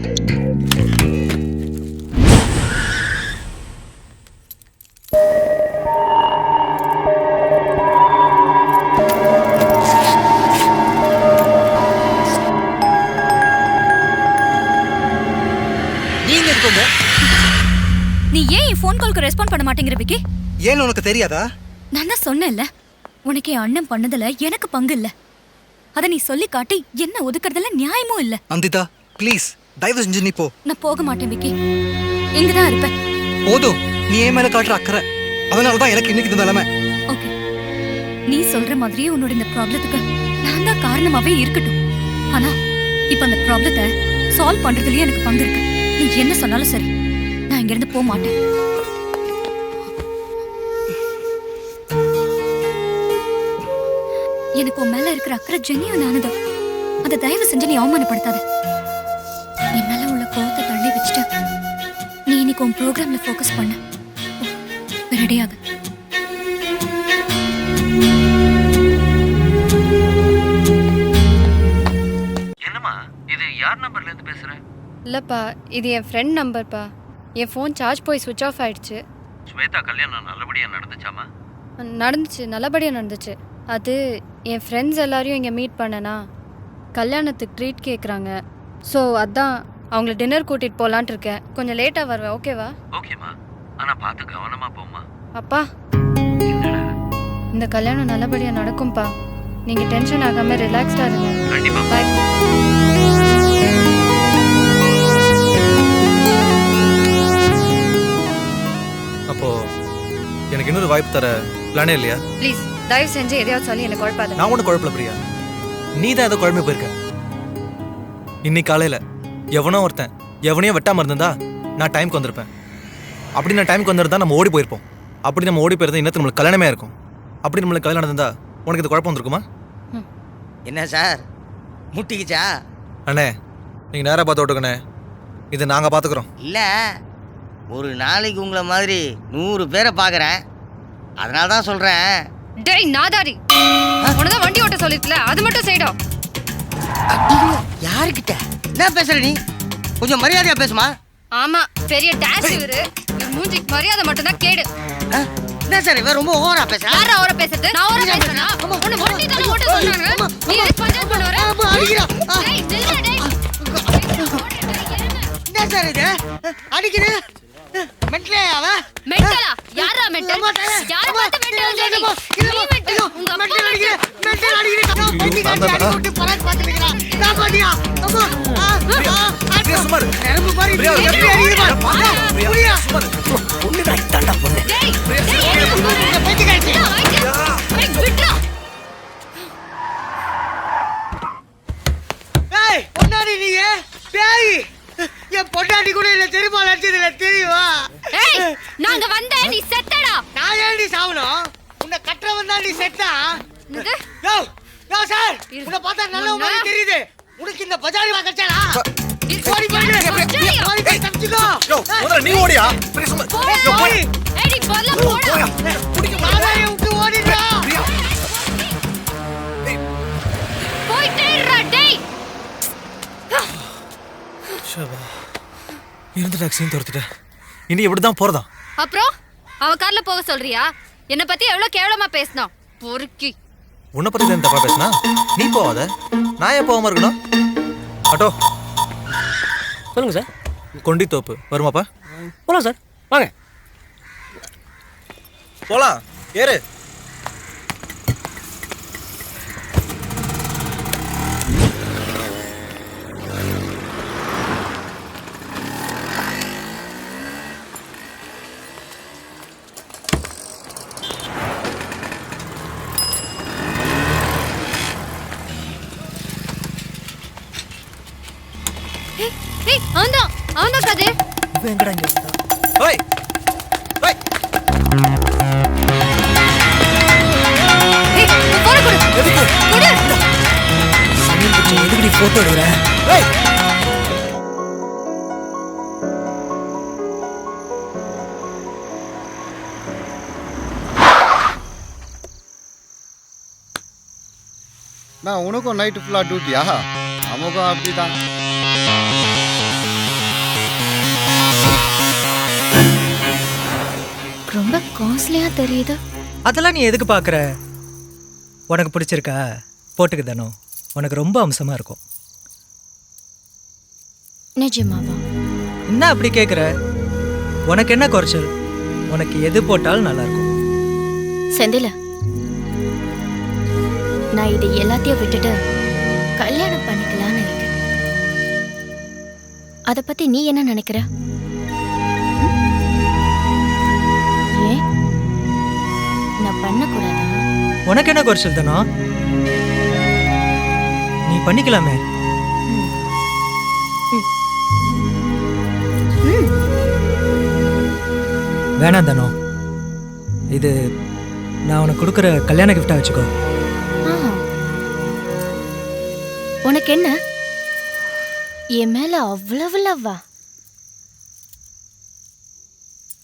நீங்க இருக்கோங்க. நீ ஏன் என் ஃபோன் கால்க்கு ரெஸ்பாண்ட் பண்ண மாட்டேங்கிற விக்கி? ஏன்னு உனக்கு தெரியாதா? நான் தான் சொன்னேன்ல, உனக்கு என் அண்ணன் பண்ணதுல எனக்கு பங்கு இல்ல. அத நீ சொல்லி காட்டி என்ன ஒதுக்குறதுல நியாயமும் இல்ல. அந்திதா ப்ளீஸ் தயவு செஞ்சு நீ போ. நான் போக மாட்டேன் விக்கி, இங்கதான் இருப்பேன். போதும், நீ ஏன் மேல காட்டுற அக்கறை, அதனால தான் எனக்கு இன்னைக்கு இந்த நிலைமை. ஓகே, நீ சொல்ற மாதிரியே உன்னோட இந்த ப்ராப்ளத்துக்கு நான் தான் காரணமாவே இருக்கட்டும். ஆனா இப்ப அந்த ப்ராப்ளத்தை சால்வ் பண்றதுலயே எனக்கு பங்கு இருக்கு. நீ என்ன சொன்னாலும் சரி, நான் இங்க இருந்து போக மாட்டேன். எனக்கு உன் மேல இருக்கிற அக்கறை ஜெனியூன் ஆனது. அதை தயவு செஞ்சு நீ அவமானப்படுத்தாத. என் மேல உள்ள கோவத்தை தள்ளி வச்சுட்டு நீ இன்னைக்கு உன் ப்ரோக்ராம்ல ஃபோக்கஸ் பண்ண. ரெடியாக. என்னம்மா இது யார் நம்பர்ல இருந்து பேசுற? இல்லப்பா, இது என் ஃப்ரெண்ட் நம்பர்ப்பா. என் ஃபோன் சார்ஜ் போய் சுவிட்ச் ஆஃப் ஆயிடுச்சு. ஸ்வேதா கல்யாணம் நல்லபடியா நடந்துச்சாமா? நடந்துச்சு, நல்லபடியாக நடந்துச்சு. அது என் ஃப்ரெண்ட்ஸ் எல்லாரையும் இங்கே மீட் பண்ணனா கல்யாணத்துக்கு ட்ரீட் கேட்குறாங்க. ஸோ அதான் அவங்கள டின்னர் கூட்டிகிட்டு போகலான்ட்டு இருக்கேன். கொஞ்சம் லேட்டாக வருவேன், ஓகேவா? ஓகேம்மா, ஆனா பார்த்து கவனமா போம்மா. அப்பா, இந்த கல்யாணம் நல்லபடியாக நடக்கும்பா. நீங்கள் டென்ஷன் ஆகாமல் ரிலாக்ஸ்டாக இருங்க. கண்டிப்பா. பாய். அப்போ எனக்கு இன்னொரு வாய்ப்பு தர பிளானே இல்லையா? ப்ளீஸ் தயவு செஞ்சு எதையாவது சொல்லி எனக்கு குழப்பாத. நான் ஒன்றும் குழப்பல பிரியா, நீ தான் ஏதோ குழம்பு போயிருக்க. இன்னைக்கு காலையில எவனோ ஒருத்தன் எவனையும் வெட்டாம இருந்திருந்தா நான் டைமுக்கு வந்திருப்பேன். அப்படி நான் டைமுக்கு வந்திருந்தா நம்ம ஓடி போயிருப்போம். அப்படி நம்ம ஓடி போயிருந்தா இன்னும் நம்மளுக்கு கல்யாணமே இருக்கும். அப்படி நம்மளுக்கு கல்யாணம் நடந்திருந்தா உனக்கு இது குழப்பம் வந்திருக்குமா? என்ன சார் முட்டிக்குச்சா? அண்ணே நீங்க நேராக பார்த்து விட்டுக்கண்ணே, இது நாங்க பாத்துக்கிறோம். இல்ல, ஒரு நாளைக்கு உங்களை மாதிரி 100 பேரை பார்க்குறேன், அதனால தான் சொல்றேன். டேய் நாதாரி, உனதான் வண்டி ஓட்ட சொல்லிருக்கல, அது மட்டும் செய்டா. யாருக்கிட்ட என்ன பேசுற நீ? கொஞ்சம் மரியாதையா பேசுமா. ஆமா, பெரிய டாஷ் இவரு. இவர் மூஞ்சிக்கு மரியாதை மட்டும் தான் கேடு. என்ன சார் இவன் ரொம்ப ஓவரா பேசுற? யாரா ஓவரா பேசுறது? நான் ஓவரா பேசுறேனா? உன்னை வண்டி தான ஓட்ட சொன்னாங்க. நீ எதுக்கு பஞ்சாயத்து பண்ண வர? அடிக்கிறா. டேய் நில்லுடா டேய். என்ன சார் இது? அடிக்குது. மென்டலே அவ? மென்டலா? யாரா மென்டல்? யார பார்த்து மென்டல் சொல்றீங்க? நீ மென்டல். உங்க அப்பா மென்டல் அடிக்குது. மென்டல் அடிக்குது. நான் பைத்தி காட்டி அடி போட்டு பராக் பார்த்து நிக்கறேன். நான் பாட்டியா? அம்மா. பிரியா சுமார். நரம்பு பாரு. பிரியா எப்படி அடிக்குது பாரு. பிரியா சுமார். பொண்ணு தான் தாண்டா பொண்ணு. டேய் பைத்தி காட்டி. ஏய் விட்றா. ஏய் பொன்னாடி நீ பேய். என் பொன்னாடி கூட இல்ல தெரியுமா? நடிச்சதுல தெரியுமா? ஏய் நாங்க வந்தே நீ செத்தடா. நான் ஏன்டி சாவணும்? உன்னை கட்டறவன் தான் நீ செத்தா. என்னது? யோ யோ சார், உன்னை பார்த்தா நல்ல மாதிரி தெரியுது. உனக்கு இந்த பஜாரி வா கச்சடா. ஓடி போய் ஓடி போய் தப்பிச்சுக்கோ. யோ முதல்ல நீ ஓடியா? பிரியா சுமார். யோ போய். ஏய் நீ போடல போடா. நானே விட்டு ஓடிடா. போயிட்டே இருடா டேய். ஷபா, இருந்த டாக்ஸியும் துரத்துட்டேன். இனி எப்படி தான் போறதா? அப்புறம் அவ கார்ல போக சொல்றியா? என்ன பத்தி எவ்வளவு கேவலமா பேசினா பொறுக்கி. உன்னை பத்தி தான் தப்பா பேசினா நீ போவாத, நான் ஏன் போகாம இருக்கணும்? ஆட்டோ சொல்லுங்க சார். கொண்டி தோப்பு வருமாப்பா? போலாம் சார், வாங்க போலாம். ஏறு. ஏய் அவன்தான் கதிர். இவன் எங்கடா இங்க வந்தா? ஓய் ஓய். ஏய் போற கொடு. எதுக்கு? கொடு. சமீர் பச்சை எதுக்கு நீ போட்டோ எடுக்கற? ஏய் நான் உனக்கும் நைட்டு ஃபுல்லாக டியூட்டியா? நமக்கும் அப்படிதான். ரொம்ப காஸ்ட்லியா தெரியுது. அதெல்லாம் நீ எதுக்கு பார்க்குற? உனக்கு பிடிச்சிருக்கா? போட்டுக்கு தானோ, உனக்கு ரொம்ப அம்சமாக இருக்கும். நிஜமாவா? என்ன அப்படி கேட்குற? உனக்கு என்ன குறைச்சல்? உனக்கு எது போட்டாலும் நல்லா இருக்கும். செந்தில, நான் இதை எல்லாத்தையும் விட்டுட்டு கல்யாணம் பண்ணிக்கலான்னு இருக்கேன். அதை பத்தி நீ என்ன நினைக்கிற? ஏன் நான் பண்ணக்கூடாதா? உனக்கு என்ன குறைச்சல் தானோ? நீ பண்ணிக்கலாமே. வேணாம் தானோ, இது நான் உனக்கு கொடுக்குற கல்யாண கிஃப்டா வச்சுக்கோ. உனக்கு என்ன என் மேல அவ்வளவு லவ்வா?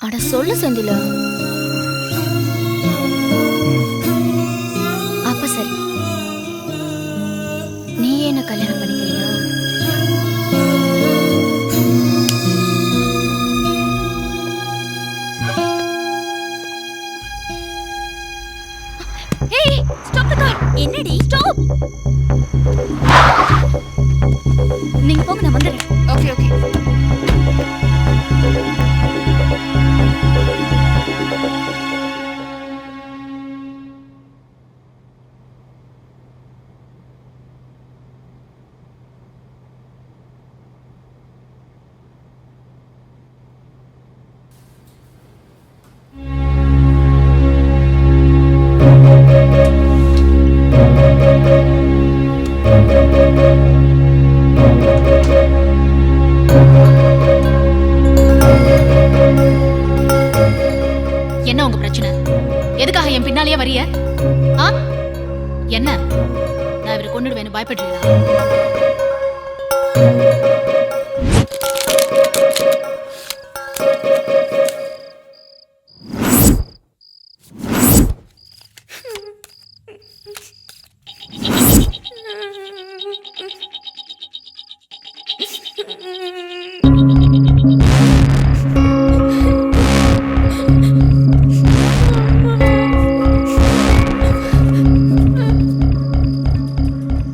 அட சொல்லு செந்தில. அப்ப சரி, நீ என்ன கல்யாணம் பண்ணிக்கிறியா? ஏய், ஸ்டாப் தி கார். என்னடி? ஸ்டாப். நீங்க போங்க, நான் வந்துடுறேன். Okay okay. என்ன உங்க பிரச்சனை? எதுக்காக என் பின்னாலேயே வரிய? என்ன நான் இவரை கொண்டுடுவேன்னு பயப்படுறீங்களா?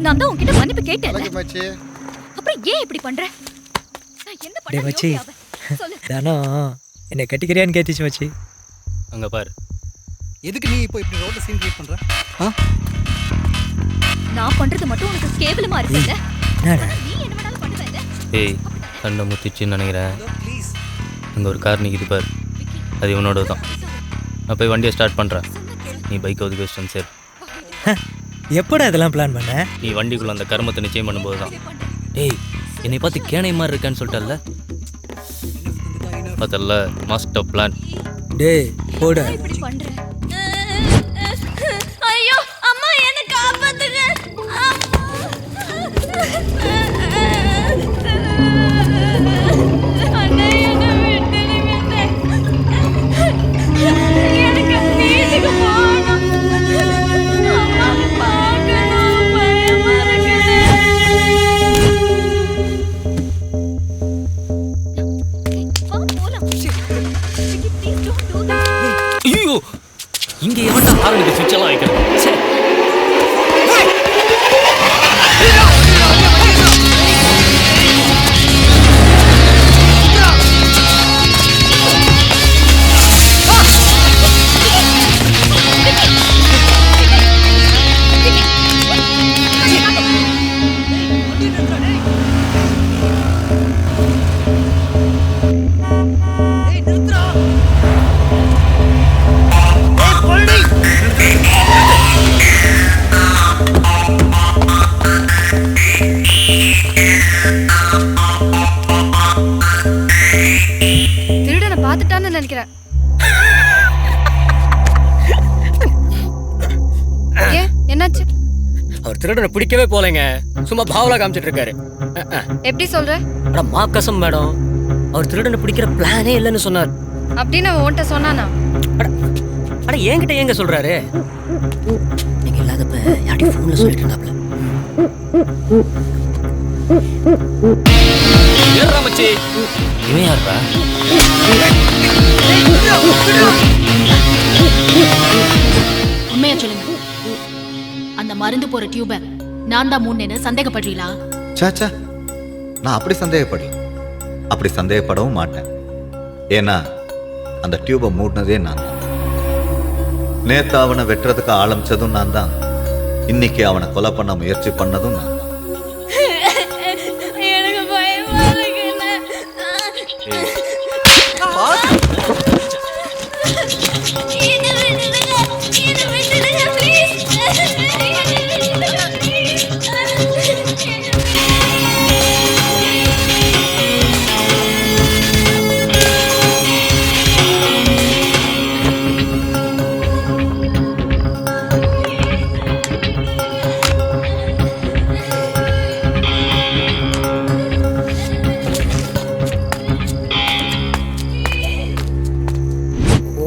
நான் தான் உன்கிட்ட மன்னிப்பு கேட்டேன். அப்புறம் ஏன் இப்படி பண்ற? நான் என்ன டேய் மச்சி, பண்ணேன் சொல்லு. தானோ என்னை கட்டிக்கிறியான்னு கேட்டுச்சு மச்சி. அங்க பாரு. எதுக்கு நீ இப்போ இப்படி ரோட்ல சீன் கிரியேட் பண்ற? நான் பண்றது மட்டும் உனக்கு கேவலமா இருக்குல்ல? என்னடா நீ என்ன வேணாலும் பண்ணுவேல்ல? ஏய், கண்ணை முத்திச்சுன்னு நினைக்கிறேன். அங்கே ஒரு கார் நிற்கிது பாரு, அது இவனோட தான். நான் போய் வண்டியை ஸ்டார்ட் பண்ணுறேன், நீ பைக்கை ஒதுக்கி வச்சிட்டு சேர். எப்படா இதெல்லாம் பிளான் பண்ண? நீ வண்டிக்குள்ளே அந்த கர்மத்தை நிச்சயம் பண்ணும்போது தான். ஏய், என்னை பார்த்து கேனை மாதிரி இருக்கான்னு சொல்லிட்டல்ல, அதல்ல மாஸ்டர் பிளான். டேய் போட. இப்படி பண்ற? ஐயோ அம்மா, என்ன காப்பாத்துங்க. அண்ணா, என்ன விட்டுடுங்க. எனக்கு வீட்டுக்கு போகணும். அம்மா பார்க்கணும், பயமா இருக்குது. வா போலாம். Please don't do that. ஐயோ, இங்கே எவன்டா ஹாரனுக்கு சுவிட்ச் எல்லாம் வைக்கிறது? சே. திருடனை பார்த்துட்டான்னு நினைக்கிறேன். ஏன் என்னாச்சு? அவர் திருடனை பிடிக்கவே போலங்க, சும்மா பாவலா காமிச்சிட்டு இருக்காரு. எப்படி சொல்ற? அட மாக்கசம் மேடம், அவர் திருடனை பிடிக்கிற பிளானே இல்லைன்னு சொன்னார். அப்படின்னு அவன் உன்கிட்ட சொன்னானா? அட என்கிட்ட ஏங்க சொல்றாரு? நீங்க இல்லாதப்ப யார்ட்டையும் ஃபோன்ல சொல்லிட்டு இருந்தாப்ல. ஏறா மச்சி. இவன் யாரா? உண்மையா சொல்லுங்க, அந்த மருந்து போற டியூப நான் தான் மூணு சந்தேகப்படுறீங்களா? சாச்சா, நான் அப்படி சந்தேகப்படல. அப்படி சந்தேகப்படவும் மாட்டேன். ஏன்னா அந்த டியூபை மூடினதே நான் தான். நேத்து அவனை வெட்டுறதுக்கு ஆரம்பிச்சதும் நான் தான். இன்னைக்கு அவனை கொலை பண்ண முயற்சி பண்ணதும் நான் தான். எனக்கு பயமா இருக்குண்ணே. இது விட்டுடுங்க ப்ளீஸ்.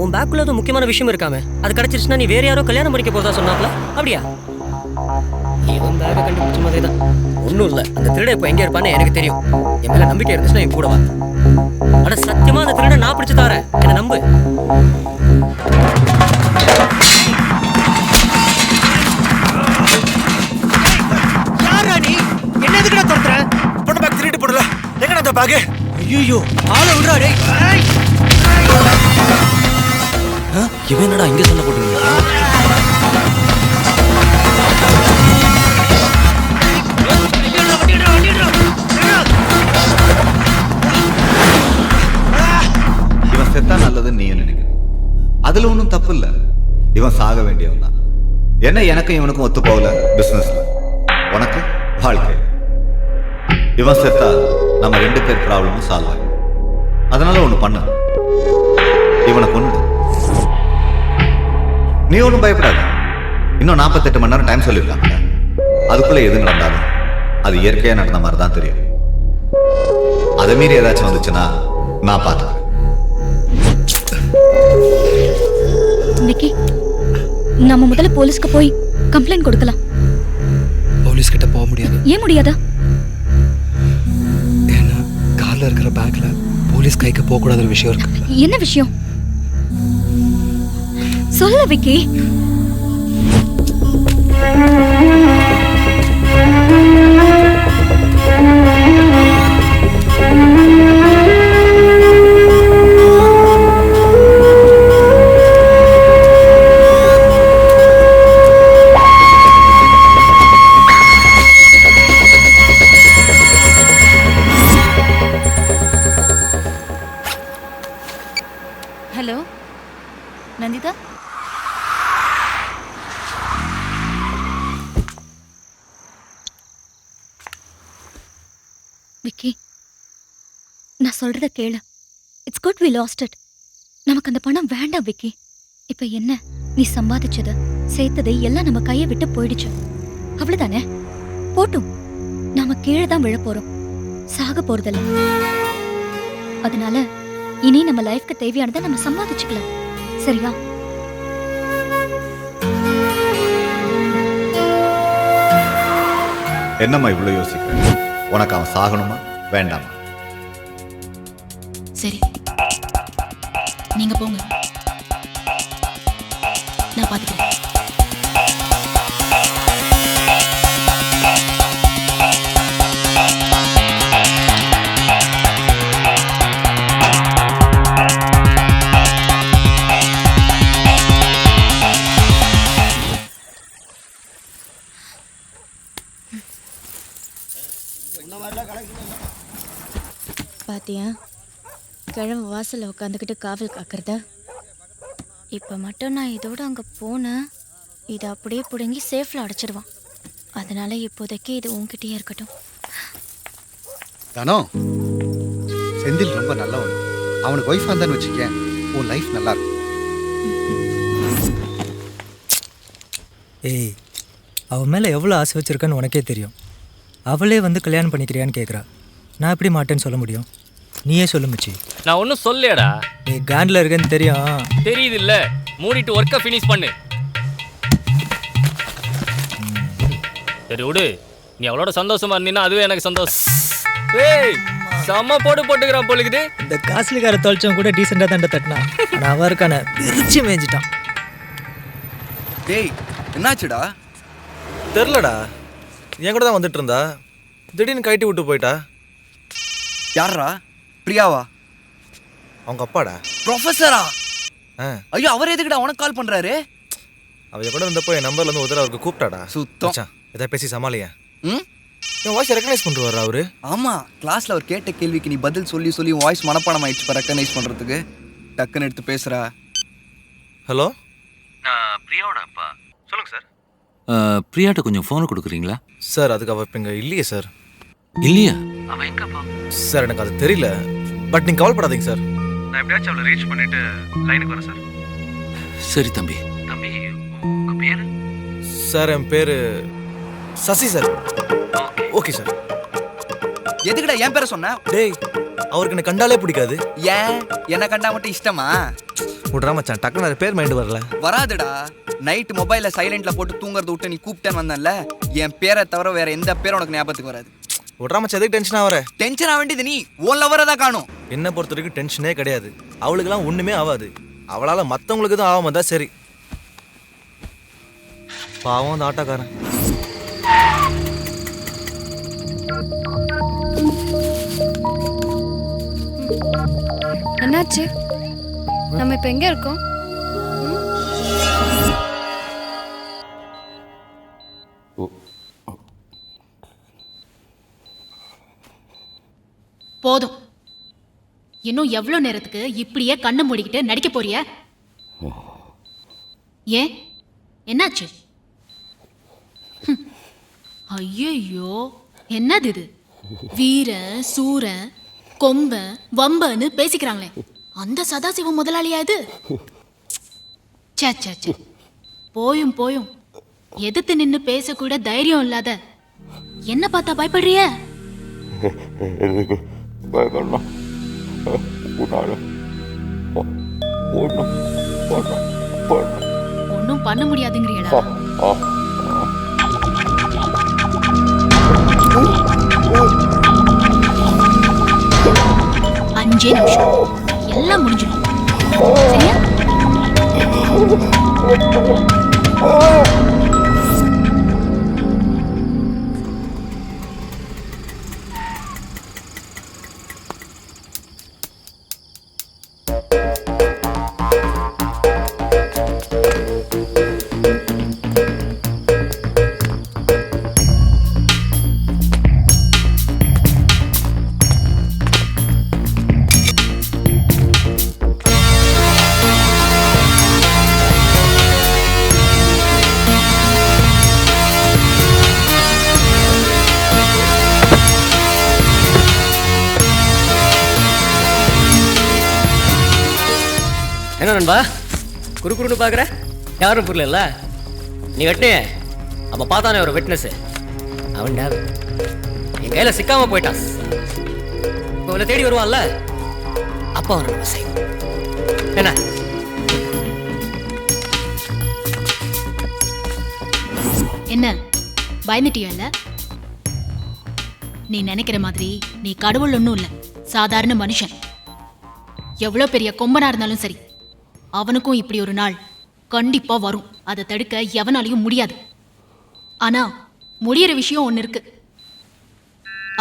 உன் பேக்குள்ள ஏதோ முக்கியமான விஷயம் இருக்காமே, அது கிடைச்சிருச்சுன்னா நீ வேற யாரோ கல்யாணம் பண்ணிக்க போறதா சொன்னாப்ல, அப்படியா? இவன் பேக்கை கண்டுபிடிச்ச மாதிரி தான். ஒன்றும் இல்லை, அந்த திருட இப்போ எங்கே இருப்பான்னு எனக்கு தெரியும். என் மேல நம்பிக்கை இருந்துச்சுன்னா என் கூட வா. அட சத்தியமா அந்த திருட நான் பிடிச்சு தரேன், என்னை நம்பு. யாரா நீ? என்ன எதுக்குடா துரத்துற? பொண்ணு பேக் திருட்டு போடல. எங்கடா அந்த பேக்? ஐயோ, ஆளை விடுறா டேய். இவன் என்னடா இங்க சண்டை போட்டுருந்தீங்க? இவன் செத்தா நல்லதுன்னு நீ நினைக்கிற. அதுல ஒன்றும் தப்பு இல்லை. இவன் சாக வேண்டியவன் தான். என்ன எனக்கும் இவனுக்கும் ஒத்து போகல பிசினஸ்ல, உனக்கு வாழ்க்கை. இவன் செத்தா நம்ம 2 பேர் ப்ராப்ளமும் சால்வ் ஆகும். அதனால ஒன்று பண்ண, இவனை கொண்டு. நீ ஒன்றும் பயப்படாத. இன்னும் 48 மணி நேரம் டைம் சொல்லியிருக்காங்க. அதுக்குள்ள எது நடந்தாலும் அது இயற்கையா நடந்த மாதிரி தான் தெரியும். அதை மீறி ஏதாச்சும் வந்துச்சுன்னா நான் பார்த்துக்கிறேன். விக்கி, நம்ம முதல்ல போலீஸ்க்கு போய் கம்ப்ளைண்ட் கொடுக்கலாம். போலீஸ் கிட்ட போக முடியாது. ஏன் முடியாதா? ஏன்னா கார்ல இருக்கிற பேக்ல போலீஸ் கைக்கு போக கூடாத ஒரு விஷயம் இருக்கு. என்ன விஷயம்? சொல்ல விக்கி. ஹலோ நந்திதா. விக்கி, நான் சொல்றத கேளு. It's good we lost it. நமக்கு அந்த பணம் வேண்டாம் விக்கி. இப்ப என்ன, நீ சம்பாதிச்சது சேர்த்தது எல்லாம் நம்ம கையை விட்டு போயிடுச்சு. அவ்வளவுதானே? போட்டும். நாம கீழே தான் விழ போறோம், சாக போறதில்ல. அதனால இனி நம்ம லைஃப்க்கு தேவையானதை நம்ம சம்பாதிச்சுக்கலாம். சரியா? என்னம்மா இவ்வளவு யோசிக்கிறேன்? உனக்கு அவன் சாகணுமா வேண்டாமா? சரி, நீங்க போங்க, நான் பாத்துக்கிறேன். பாத்தியா, கிழமை வாசல்ல உட்காந்துக்கிட்டு காவல் காக்கிறத. இப்போ மட்டும் நான் இதோட அங்கே போனேன், இதை அப்படியே பிடுங்கி சேஃபில் அடைச்சிடுவான். அதனால இப்போதைக்கு இது உன்கிட்டயே இருக்கட்டும். தானோ, செந்தில் ரொம்ப நல்லவன். அவனுக்கு ஒய்ஃப் வந்தான்னு வச்சுக்கேன், உன் லைஃப் நல்லா இருக்கும். ஏய், அவன் மேலே எவ்வளோ ஆசை வச்சிருக்கான்னு உனக்கே தெரியும். அவளே வந்து கல்யாணம் பண்ணிக்கிறியான்னு கேட்குறா. நான் எப்படி மாட்டேன்னு சொல்ல முடியும்? நீயே சொல்லு மச்சி. நான் ஒன்றும் சொல்லேடா. நீ கேண்டில் இருக்கேன்னு தெரியும். தெரியுது இல்ல, மூடிட்டு ஒர்க்கை ஃபினிஷ் பண்ணு. சரி விடு, நீ அவளோட சந்தோஷமா இருந்தீன்னா அதுவே எனக்கு சந்தோஷம். ஏய் செம்ம போட்டுக்கிறான் போலுக்குது. இந்த காஸ்ட்லிக்கார தொலைச்சவன் கூட டீசெண்டாக தாண்ட தட்டினா, ஆனால் அவன் இருக்கான பிரிச்சு மேய்ஞ்சிட்டான். டேய் என்னாச்சுடா? தெரிலடா, என் கூட தான் வந்துட்டு இருந்தா, திடீர்னு கைட்டி விட்டு போயிட்டா. யாரா? பிரியாவா? அவங்க அப்பாடா. ப்ரொஃபஸரா? ஐயோ, அவர் எதுக்குடா உனக்கு கால் பண்றாரு? அவ கூட இருந்தப்போ என் நம்பர்ல இருந்து உதர அவருக்கு கூப்பிட்டாடா. சுத்தம் எதை பேசி சமாளியா? என் வாய்ஸ் ரெக்கக்னைஸ் பண்ணுவாரா அவரு? ஆமா, கிளாஸ்ல அவர் கேட்ட கேள்விக்கு நீ பதில் சொல்லி சொல்லி உன் வாய்ஸ் மனப்பாடம் ஆயிடுச்சு ரெக்கக்னைஸ் பண்றதுக்கு. டக்குன்னு எடுத்து பேசுறா. ஹலோ, பிரியாவோட அப்பா. சொல்லுங்க சார். பிரியாட்ட கொஞ்சம் ஃபோனை கொடுக்குறீங்களா சார்? அதுக்கு அவ இப்போ இங்கே இல்லையே சார். இல்லையா? அவன் எங்கப்பா? சார் எனக்கு அது தெரியல, பட் நீங்கள் கவலைப்படாதீங்க சார். நான் எப்படியாச்சும் அவளை ரீச் பண்ணிட்டு லைனுக்கு வரேன் சார். சரி தம்பி. தம்பி, உங்க பேரு? சார் என் பேரு சசி சார். Okay sir. எதுக்குடா என் பேரை சொன்ன? டேய், அவருக்கு என்ன கண்டாலே பிடிக்காது. ஏன் என்ன கண்டா மட்டும் இஷ்டமா? விட்றா மச்சான், டக்குன்னு பேர் மைண்டு வரல. வராதுடா. நைட் மொபைலை சைலண்ட்ல போட்டு தூங்குறத விட்டு நீ கூப்பிட்டேன்னு வந்தேன்ல, என் பேரை தவிர வேற எந்த பேரும் உனக்கு ஞாபகத்துக்கு வராது. விட்றா மச்சான், எதுக்கு டென்ஷன் ஆகிற? டென்ஷன் ஆக வேண்டியது நீ உன் லவரை தான் காணும். என்னை பொறுத்த வரைக்கும் டென்ஷனே கிடையாது. அவளுக்கெல்லாம் ஒன்றுமே ஆகாது. அவளால் மற்றவங்களுக்கு தான் ஆகாம தான் சரி. பாவம் அந்த ஆட்டோக்காரன். என்னாச்சு? நம்ம இப்போ எங்கே இருக்கோம்? போதும். இன்னும் எவ்வளவு நேரத்துக்கு இப்படியே கண்ணை மூடிக்கிட்டு நடிக்க போறிய? ஏன், என்னாச்சு? ஐயோ, என்னது இது? வீரன் சூரன் கொம்பன் வம்பன்னு பேசிக்கிறாங்களே, அந்த சதாசிவம் முதலாளியா இது? சே சே சே, போயும் போயும் எதிர்த்து நின்னு பேசக்கூட தைரியம் இல்லாத என்ன பார்த்தா பயப்படுறிய? ஒன்னும் பண்ண முடியாதுங்கிறீங்களா? 5 நிமிஷம் எல்லாம் முடிஞ்சிடும். சரியா? என்ன நண்பா குறுக்குறுன்னு பார்க்குற? யாரும் புரியல. நீ வெட்டினே அப்போ பார்த்தானே ஒரு விட்னஸ். அவன் என் கையில் சிக்காம போயிட்டான். இப்போ அவனை தேடி வருவான்ல, அப்போ அவனை நம்ம செய்வோம். என்ன? என்ன பயந்துட்டியல்ல? நீ நினைக்கிற மாதிரி நீ கடவுள் ஒன்றும் இல்லை, சாதாரண மனுஷன். எவ்வளோ பெரிய கொம்பனா இருந்தாலும் சரி, அவனுக்கும் இப்படி ஒரு நாள் கண்டிப்பா வரும். அதை தடுக்க எவனாலையும் முடியாது. ஆனா முடியற விஷயம் ஒண்ணு இருக்கு.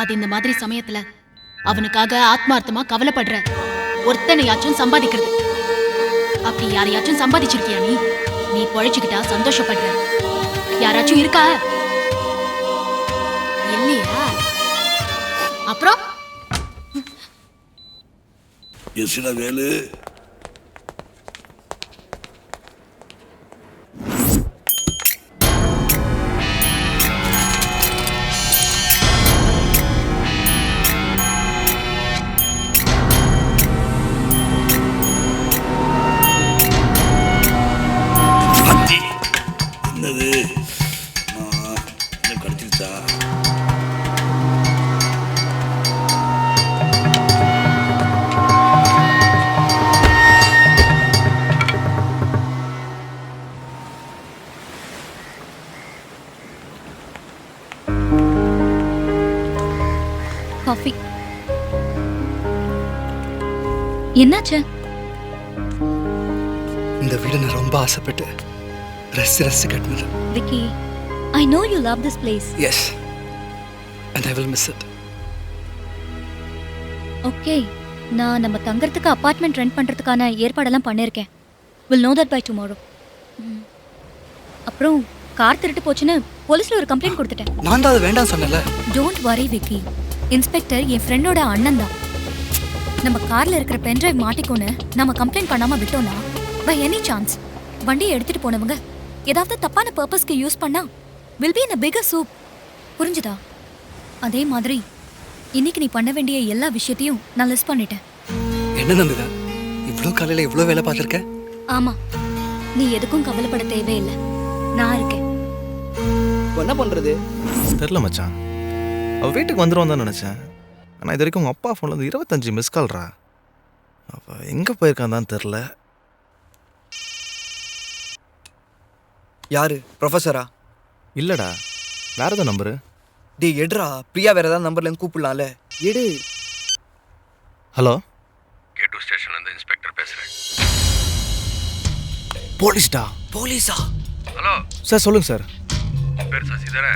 அது இந்த மாதிரி சமயத்துல அவனுக்காக ஆத்மார்த்தமா கவலைப்படுற ஒருத்தனையாச்சும் சம்பாதிக்கிறது. அப்படி யாரையாச்சும் சம்பாதிச்சிருக்கியா? நீ பொழைச்சுக்கிட்டா சந்தோஷப்படுற யாராச்சும் இருக்கா? இல்லையா? அப்புறம் வேலு என்னது இன்னும் கிடைச்சிருச்சா? காஃபி. என்னாச்சு? இந்த வீடு நான் ரொம்ப ஆசைப்பட்டு ரசித்து கட்டினது. Vicky, I know you love this place. Yes, and I will miss it. Okay, நான் நம்ம தங்கறதுக்கு அபார்ட்மெண்ட் ரெண்ட் பண்றதுக்கான ஏற்பாடெல்லாம் பண்ணிருக்கேன். We'll know that by tomorrow. அப்புறம் கார் திருட்டு போச்சுன்னு போலீஸ்ல ஒரு கம்ப்ளைண்ட் கொடுத்துட்டேன். நான் தான் அது வேண்டாம் சொன்னல. Don't worry Vicky. இன்ஸ்பெக்டர் என் ஃப்ரெண்டோட அண்ணன் தான். நம்ம கார்ல இருக்கிற பென்ட்ரைவ் மாட்டிக்கோன்னு நம்ம கம்ப்ளைண்ட் பண்ணாம விட்டோம்னா by any chance வண்டியை எடுத்துட்டு போனவங்க ஏதாவது தப்பான பர்பஸ்க்கு யூஸ் பண்ணா will be in a bigger soup. புரிஞ்சுதா? அதே மாதிரி இன்னைக்கு நீ பண்ண வேண்டிய எல்லா விஷயத்தையும் நான் லிஸ்ட் பண்ணிட்டேன். என்ன நந்திதா, இவ்வளோ காலையில் இவ்வளோ வேலை பார்த்துருக்க? ஆமா, நீ எதுக்கும் கவலைப்பட தேவையில்லை, நான் இருக்கேன். என்ன பண்றது தெரியல மச்சான். அவள் வீட்டுக்கு வந்துடுவான் தான் நினச்சேன். ஆனால் இது வரைக்கும் உங்கள் அப்பா ஃபோனில் வந்து 25 மிஸ் கால்ரா. அவள் எங்கே போயிருக்கான் தான் தெரில. யாரு ப்ரொஃபஸரா? இல்லைடா, வேறு எதாவது நம்பரு. டே எடுறா, பிரியா வேற ஏதாவது நம்பர்லேருந்து கூப்பிடலாம்ல, எடு. ஹலோ, K2 ஸ்டேஷன்லேருந்து இன்ஸ்பெக்டர் பேசுகிறேன். போலீஸ்டா? போலீஸா? ஹலோ சார் சொல்லுங்கள் சார். பேர் சசி தானே?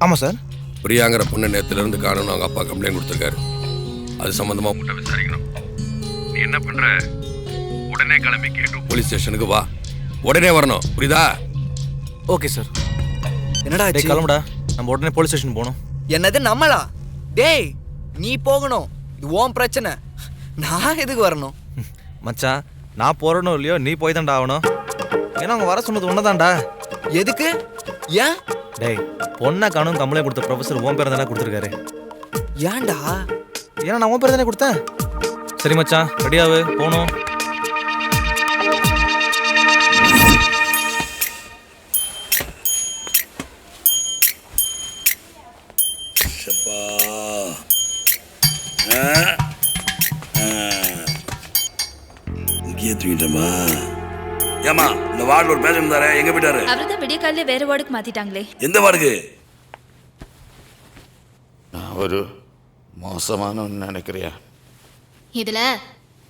ஆமாம் சார். பிரியாங்கிற பொண்ணு நேரத்துலேருந்து காணும்னு அவங்க அப்பா கம்ப்ளைண்ட் கொடுத்துருக்காரு. அது சம்மந்தமாக உங்கள்கிட்ட விசாரிக்கணும். நீ என்ன பண்ணுற, உடனே கிளம்பி K2 போலீஸ் ஸ்டேஷனுக்கு வா. உடனே வரணும், புரியுதா? Okay sir. என்னடா டேய் கிளம்புடா, நம்ம உடனே போலீஸ் ஸ்டேஷன் போகணும். என்னது நம்மளா? டேய் நீ போகணும், இது உன் பிரச்சனை, நான் எதுக்கு வரணும்? மச்சான், நான் போகிறனும் இல்லையோ நீ போய் தான்டா ஆகணும். ஏன்னா அவங்க வர சொன்னது ஒன்றதான்டா. எதுக்கு? ஏன்? டேய், பொண்ணை காணும் கம்ப்ளைண்ட் கொடுத்த ப்ரொஃபஸர் உன் பேர் தானே கொடுத்துருக்காரு. ஏன்டா? ஏன்னா நான் உன் பேர் தானே கொடுத்தேன். சரி மச்சான், ரெடியாவு, போகணும். தூங்கிட்டமா? ஏமா, இந்த வார்டில் ஒரு பேஷண்ட் இருந்தாரு, எங்க போயிட்டாரு? அவர்தான் விடிய காலையில வேற வார்டுக்கு மாத்திட்டாங்களே. எந்த வார்டுக்கு? நான் ஒரு மோசமானவன்னு நினைக்கிறியா? இதுல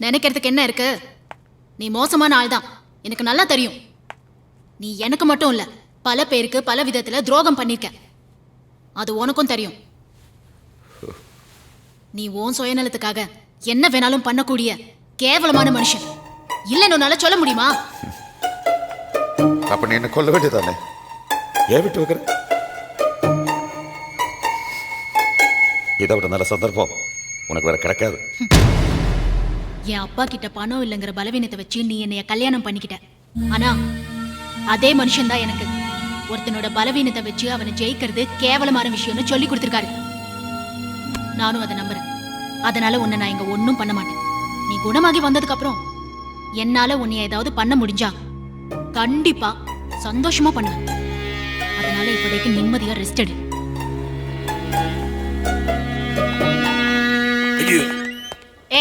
நினைக்கிறதுக்கு என்ன இருக்கு? நீ மோசமான ஆள் தான், எனக்கு நல்லா தெரியும். நீ எனக்கு மட்டும் இல்ல, பல பேருக்கு பல விதத்துல துரோகம் பண்ணிருக்க, அது உனக்கும் தெரியும். நீ உன் சுயநலத்துக்காக என்ன வேணாலும் பண்ணக்கூடிய கேவலமான மனுஷன். இல்லைன்னு உன்னால சொல்ல முடியுமா? அப்ப நீ என்ன கொல்ல வேண்டியதானே? ஏன் விட்டு வைக்கிற? இதை விட நல்ல சந்தர்ப்பம் உனக்கு வேற கிடைக்காது. என் அப்பா கிட்ட பணம் இல்லைங்கிற பலவீனத்தை வச்சு நீ என்னைய கல்யாணம் பண்ணிக்கிட்ட. ஆனா அதே மனுஷன் தான் எனக்கு ஒருத்தனோட பலவீனத்தை வச்சு அவனை ஜெயிக்கிறது கேவலமான விஷயம்னு சொல்லி கொடுத்துருக்காரு. நானும் அதை நம்புறேன். அதனால உன்னை நான் இங்க ஒன்னும் பண்ண மாட்டேன். நீ குணமாகி வந்ததுக்கு அப்புறம் என்னால உன்னை ஏதாவது பண்ண முடிஞ்சா கண்டிப்பா சந்தோஷமா பண்ணுவேன். அதனால இப்போதைக்கு நிம்மதியா ரெஸ்ட் எடு.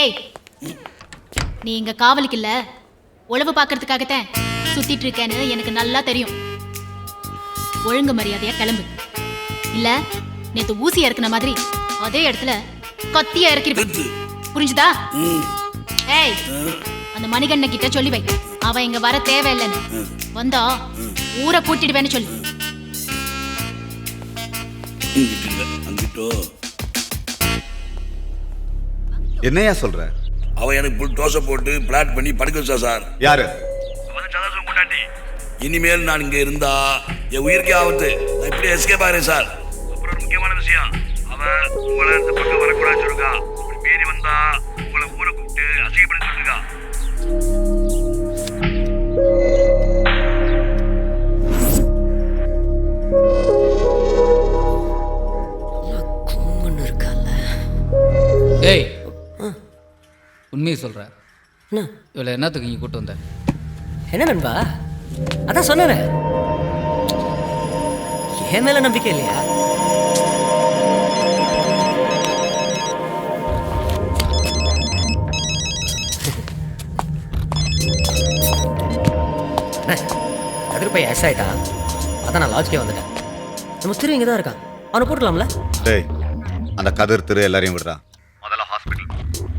ஏய், நீ இங்க காவலுக்கு இல்ல, உழவு பாக்குறதுக்காகத்தான் சுத்திட்டு இருக்கேன்னு எனக்கு நல்லா தெரியும். ஒழுங்கு மரியாதையா கிளம்பு, இல்ல நேத்து ஊசியா இருக்கிற மாதிரி அதே இடத்துல கத்தியா இறக்கிருப்பேன். புரிஞ்சுதா? ஏய், அந்த மணிகண்ட கிட்ட சொல்லி வை, அவன் இங்க வர தேவையில்லைன்னு, வந்தா ஊரை கூட்டிடுவேன்னு சொல்லு. என்னையா சொல்ற? அவன் எனக்கு புல் தோசை போட்டு பிளாட் பண்ணி படுக்க வச்சா சார். யாரு? இனிமேல் நான் இங்க இருந்தா என் உயிருக்கே ஆபத்து. நான் இப்படி எஸ்கேப் ஆகிறேன் சார். அப்புறம் முக்கியமான விஷயம், அவன் உங்களை இந்த பக்கம் வரக்கூடாதுன்னு சொல்லிருக்கான். மீறி வந்தா உங்களை ஊரை கூப்பிட்டு அசிங்கப்படி சொல்லிருக்கான். ஏய், உண்மையை சொல்ற, இவளை என்னத்துக்கு இங்கே கூட்டு வந்த? என்ன நண்பா, அதான் சொன்னேன், என் மேல நம்பிக்கை இல்லையா? கதிர்பை எஸ் ஆயிட்டான், அதான் நான் லாட்ஜ்கே வந்துட்டேன். நம்ம திரு இங்கே தான் இருக்கான், அவனை போட்டுக்கலாம்ல? டேய், அந்த கதிர் திரு எல்லாரையும் விடுறான். முதல்ல ஹாஸ்பிட்டல்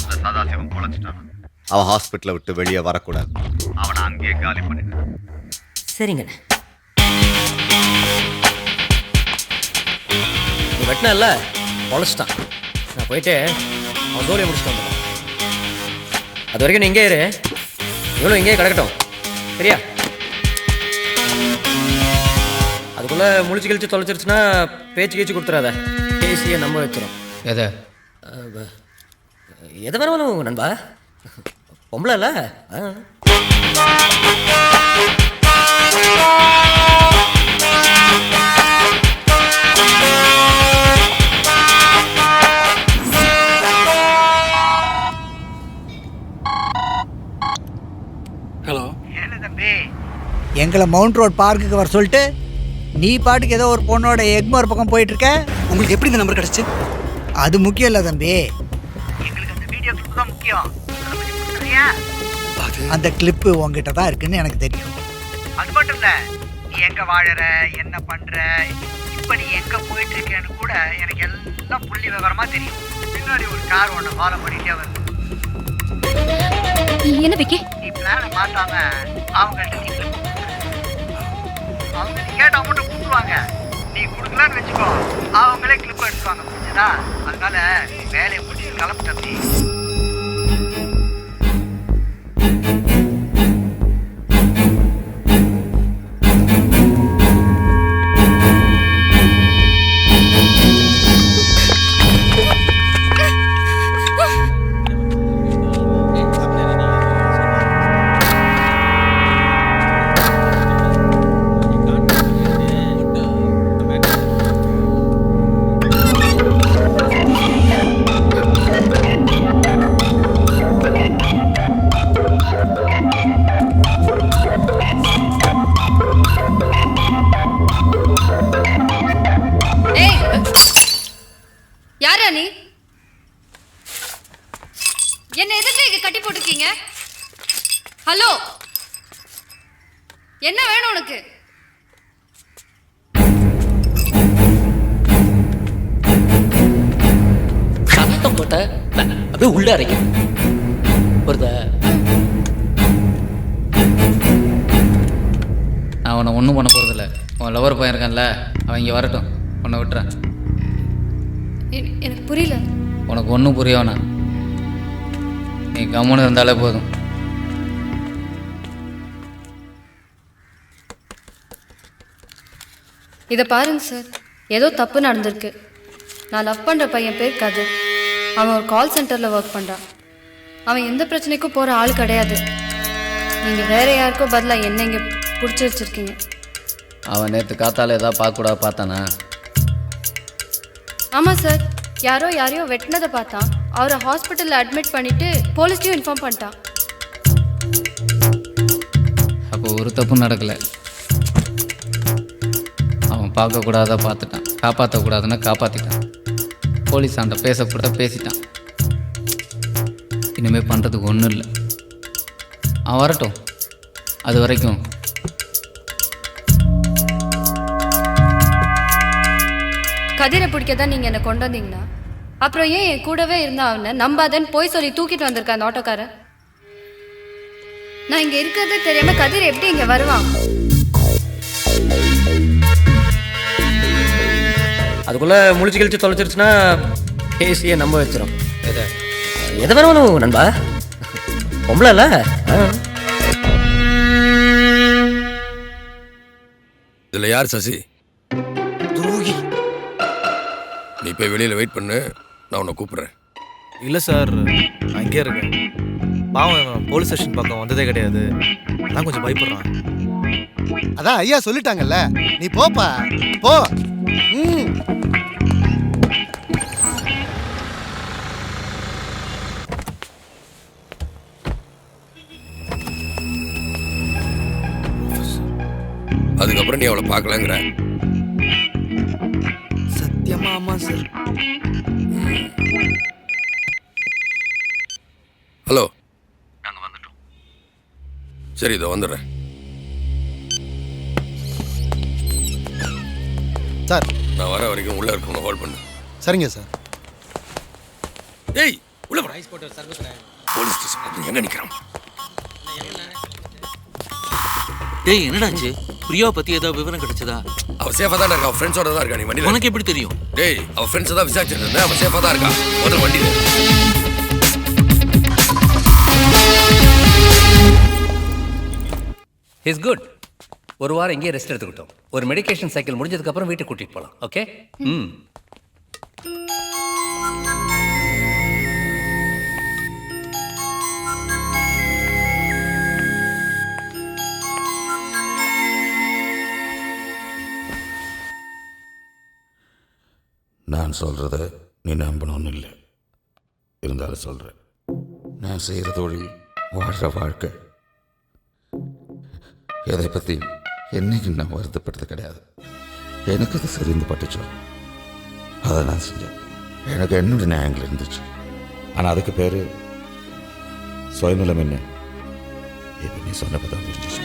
அந்த சதாசிவம் பொழைச்சிட்டான். அவன் ஹாஸ்பிட்டலை விட்டு வெளியே வரக்கூடாது. அவனை அங்கேயே காலி பண்ணிடு. சரிங்க. நீ வெட்டினல்ல பொழைச்சிட்டான். நான் போயிட்டு அவன் தோழியை முடிச்சுட்டு வந்துடுறேன். அது வரைக்கும் நீ இங்கே இரு. இவ்வளோ இங்கேயே கிடக்கட்டும். சரியா? அதுக்குள்ளே முழிச்சு கழிச்சு தொலைச்சிருச்சுன்னா பேச்சு கீச்சு கொடுத்துறாத. பேசியே நம்ப வச்சிடும். எதை எதை வேணாலும் நண்பா. பொம்பளை இல்லை. ஹலோ. என்ன தம்பி, எங்களை மவுண்ட் ரோட் பார்க்குக்கு வர சொல்லிட்டு நீ பாட்டுக்கு ஏதோ ஒரு பொண்ணோட எக்மோர் பக்கம் போயிட்டு இருக்க. உங்களுக்கு எப்படி இந்த நம்பர் கிடச்சி? அது முக்கியம் இல்லை தம்பி, எங்களுக்கு அந்த வீடியோ கிளிப் தான் முக்கியம். அந்த கிளிப்பு உங்ககிட்ட தான் இருக்குன்னு எனக்கு தெரியும். அது மட்டும் இல்லை, நீ எங்கே வாழற, என்ன பண்ணுற, இப்போ நீ எங்கே போயிட்டு இருக்கேன்னு கூட எனக்கு எல்லாம் புள்ளி விவரமாக தெரியும். பின்னாடி ஒரு கார் ஒன்று ஃபாலோ பண்ணிகிட்டே வருது. என்ன விக்கி? நீ பிளானை மாற்றாம அவங்கள்ட்ட நீ கிளிப்பு அவங்க நீ கேட்ட அமௌண்ட்டை கொடுத்துருவாங்க. நீ கொடுக்கலான்னு வச்சுக்கோ, அவங்களே கிளிப் எடுத்துவாங்க. புரிஞ்சுதா? அதனால வேலையை முடிச்சு கிளம்பு தம்பி. யாரா நீ? என்ன எதுக்கு இங்க கட்டி போட்டுருக்கீங்க? ஹலோ, என்ன வேணும் உனக்கு? சத்தம் போட்ட அப்படியே உள்ள அரைக்கும். நான் அவனை ஒன்றும் பண்ண போகிறதில்ல. அவன் லவர் பையன் இருக்கான்ல, அவன் இங்கே வரட்டும், உன்னை விட்டுறேன். எனக்கு புரியல. உனக்கு ஒன்றும் புரியவனா, நீ கம்முன்னு இருந்தாலே போதும். இதை பாருங்க சார், ஏதோ தப்பு நடந்திருக்கு. நான் லவ் பண்ணுற பையன் பேர் கதிர். அவன் ஒரு கால் சென்டரில் ஒர்க் பண்ணுறான். அவன் எந்த பிரச்சனைக்கும் போகிற ஆள் கிடையாது. நீங்கள் வேற யாருக்கோ பதிலாக என்ன இங்கே பிடிச்சி வச்சுருக்கீங்க. அவன் நேற்று காத்தால ஏதாவது பார்க்கக்கூடாது பார்த்தானா? ஆமாம் சார், யாரையோ வெட்டினதை பார்த்தான். அவரை ஹாஸ்பிட்டலில் அட்மிட் பண்ணிவிட்டு போலீஸ்டையும் இன்ஃபார்ம் பண்ணிட்டான். அப்போ ஒரு தப்பும் நடக்கலை. அவன் பார்க்கக்கூடாத பார்த்துட்டான், காப்பாற்றக்கூடாதுன்னா காப்பாற்றிட்டான். போலீஸ் ஆண்ட பேசக்கூட பேசிட்டான். இனிமேல் பண்ணுறதுக்கு ஒன்றும் இல்லை. அவன் வரட்டும். அது வரைக்கும் கதிரை பிடிக்க தான் நீங்கள் என்னை கொண்டு வந்தீங்களா? அப்புறம் ஏன் என் கூடவே இருந்தா அவனை நம்பாதன்னு போய் சொல்லி தூக்கிட்டு வந்திருக்கேன் அந்த ஆட்டோக்காரன். நான் இங்கே இருக்கிறதே தெரியாமல் கதிர் எப்படி இங்கே வருவான்? அதுக்குள்ளே முழிச்சு கழிச்சு தொலைச்சிருச்சுன்னா பேசியே நம்ப வச்சிடும். எதை வேணாலும் நண்பா. பொம்பளை இல்லை. இதில் யார் சசி? துரோகி. நீ போய் வெளியில் வெயிட் பண்ணு, நான் உன்னை கூப்பிட்றேன். இல்லை சார், நான் இங்கே இருக்கேன். பாவம் போலீஸ் ஸ்டேஷன் பக்கம் வந்ததே கிடையாது. அதான் கொஞ்சம் பயப்படுறான். அதான் ஐயா சொல்லிட்டாங்கல்ல, நீ போப்பா போ. அதுக்கப்புறம் நீ அவளை பார்க்கலங்கிற? சத்தியமா ஆமா சார். ஹலோ, நாங்கள் வந்துட்டோம். சரி, இதோ வந்துடுறேன். சார், நான் வர வரைக்கும் உள்ளே இருக்கணும், ஹோல்ட் பண்ணு. சரிங்க சார். டேய் உள்ள போடா. போலீஸ் ஸ்டேஷன் எங்க நிக்கிறான்? டேய் என்னடாச்சு? பிரியாவை பத்தி ஏதாவது விவரம் கிடைச்சதா? அவ சேஃபா தான் இருக்கா, ஃப்ரெண்ட்ஸோட தான் இருக்கா. நீ வண்டியில உனக்கு எப்படி தெரியும்? டேய் அவ ஃப்ரெண்ட்ஸ் தான் விசாரிச்சிட்டு இருந்தேன், அவ சேஃபா தான் இருக்கா. முதல்ல வண்டியில இஸ் குட். ஒரு வாரம் இங்கேயே ரெஸ்ட் எடுத்துக்கிட்டோம். ஒரு மெடிக்கேஷன் சைக்கிள் முடிஞ்சதுக்கு அப்புறம் வீட்டுக்கு கூட்டிட்டு போகலாம். ஓகே? நான் சொல்கிறத நீ நம்பணும்னு இல்லை, இருந்தாலும் சொல்கிறேன். நான் செய்கிற தொழில், வாழ்கிற வாழ்க்கை, எதை பற்றி என்னைக்கு நான் வருத்தப்படுறது கிடையாது. எனக்கு அது சரிந்து பட்டுச்சோ அதை நான் செஞ்சேன். எனக்கு என்னோட நியாயங்கள் இருந்துச்சு. ஆனால் அதுக்கு பேர் சுயநலம் என்ன இப்போ நீ சொன்னப்போ தான் புரிஞ்சிச்சு.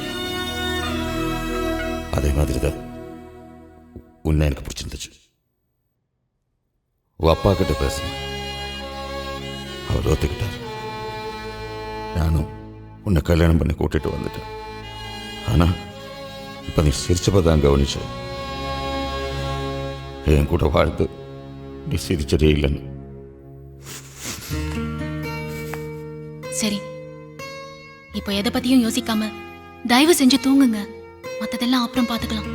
அதே மாதிரி தான் உன்னை எனக்கு பிடிச்சிருந்துச்சு. உன் அப்பா கிட்ட பேசினேன், அவர் ஒத்துக்கிட்டார். நானும் உன்னை கல்யாணம் பண்ணி கூட்டிட்டு வந்துட்டேன். ஆனால் இப்போ நீ சிரிச்சப்போ தான் கவனிச்ச, என் கூட வாழ்ந்து நீ சிரிச்சதே இல்லைன்னு. சரி, இப்போ எதை பத்தியும் யோசிக்காம தயவு செஞ்சு தூங்குங்க. மத்ததெல்லாம் அப்புறம் பாத்துக்கலாம்.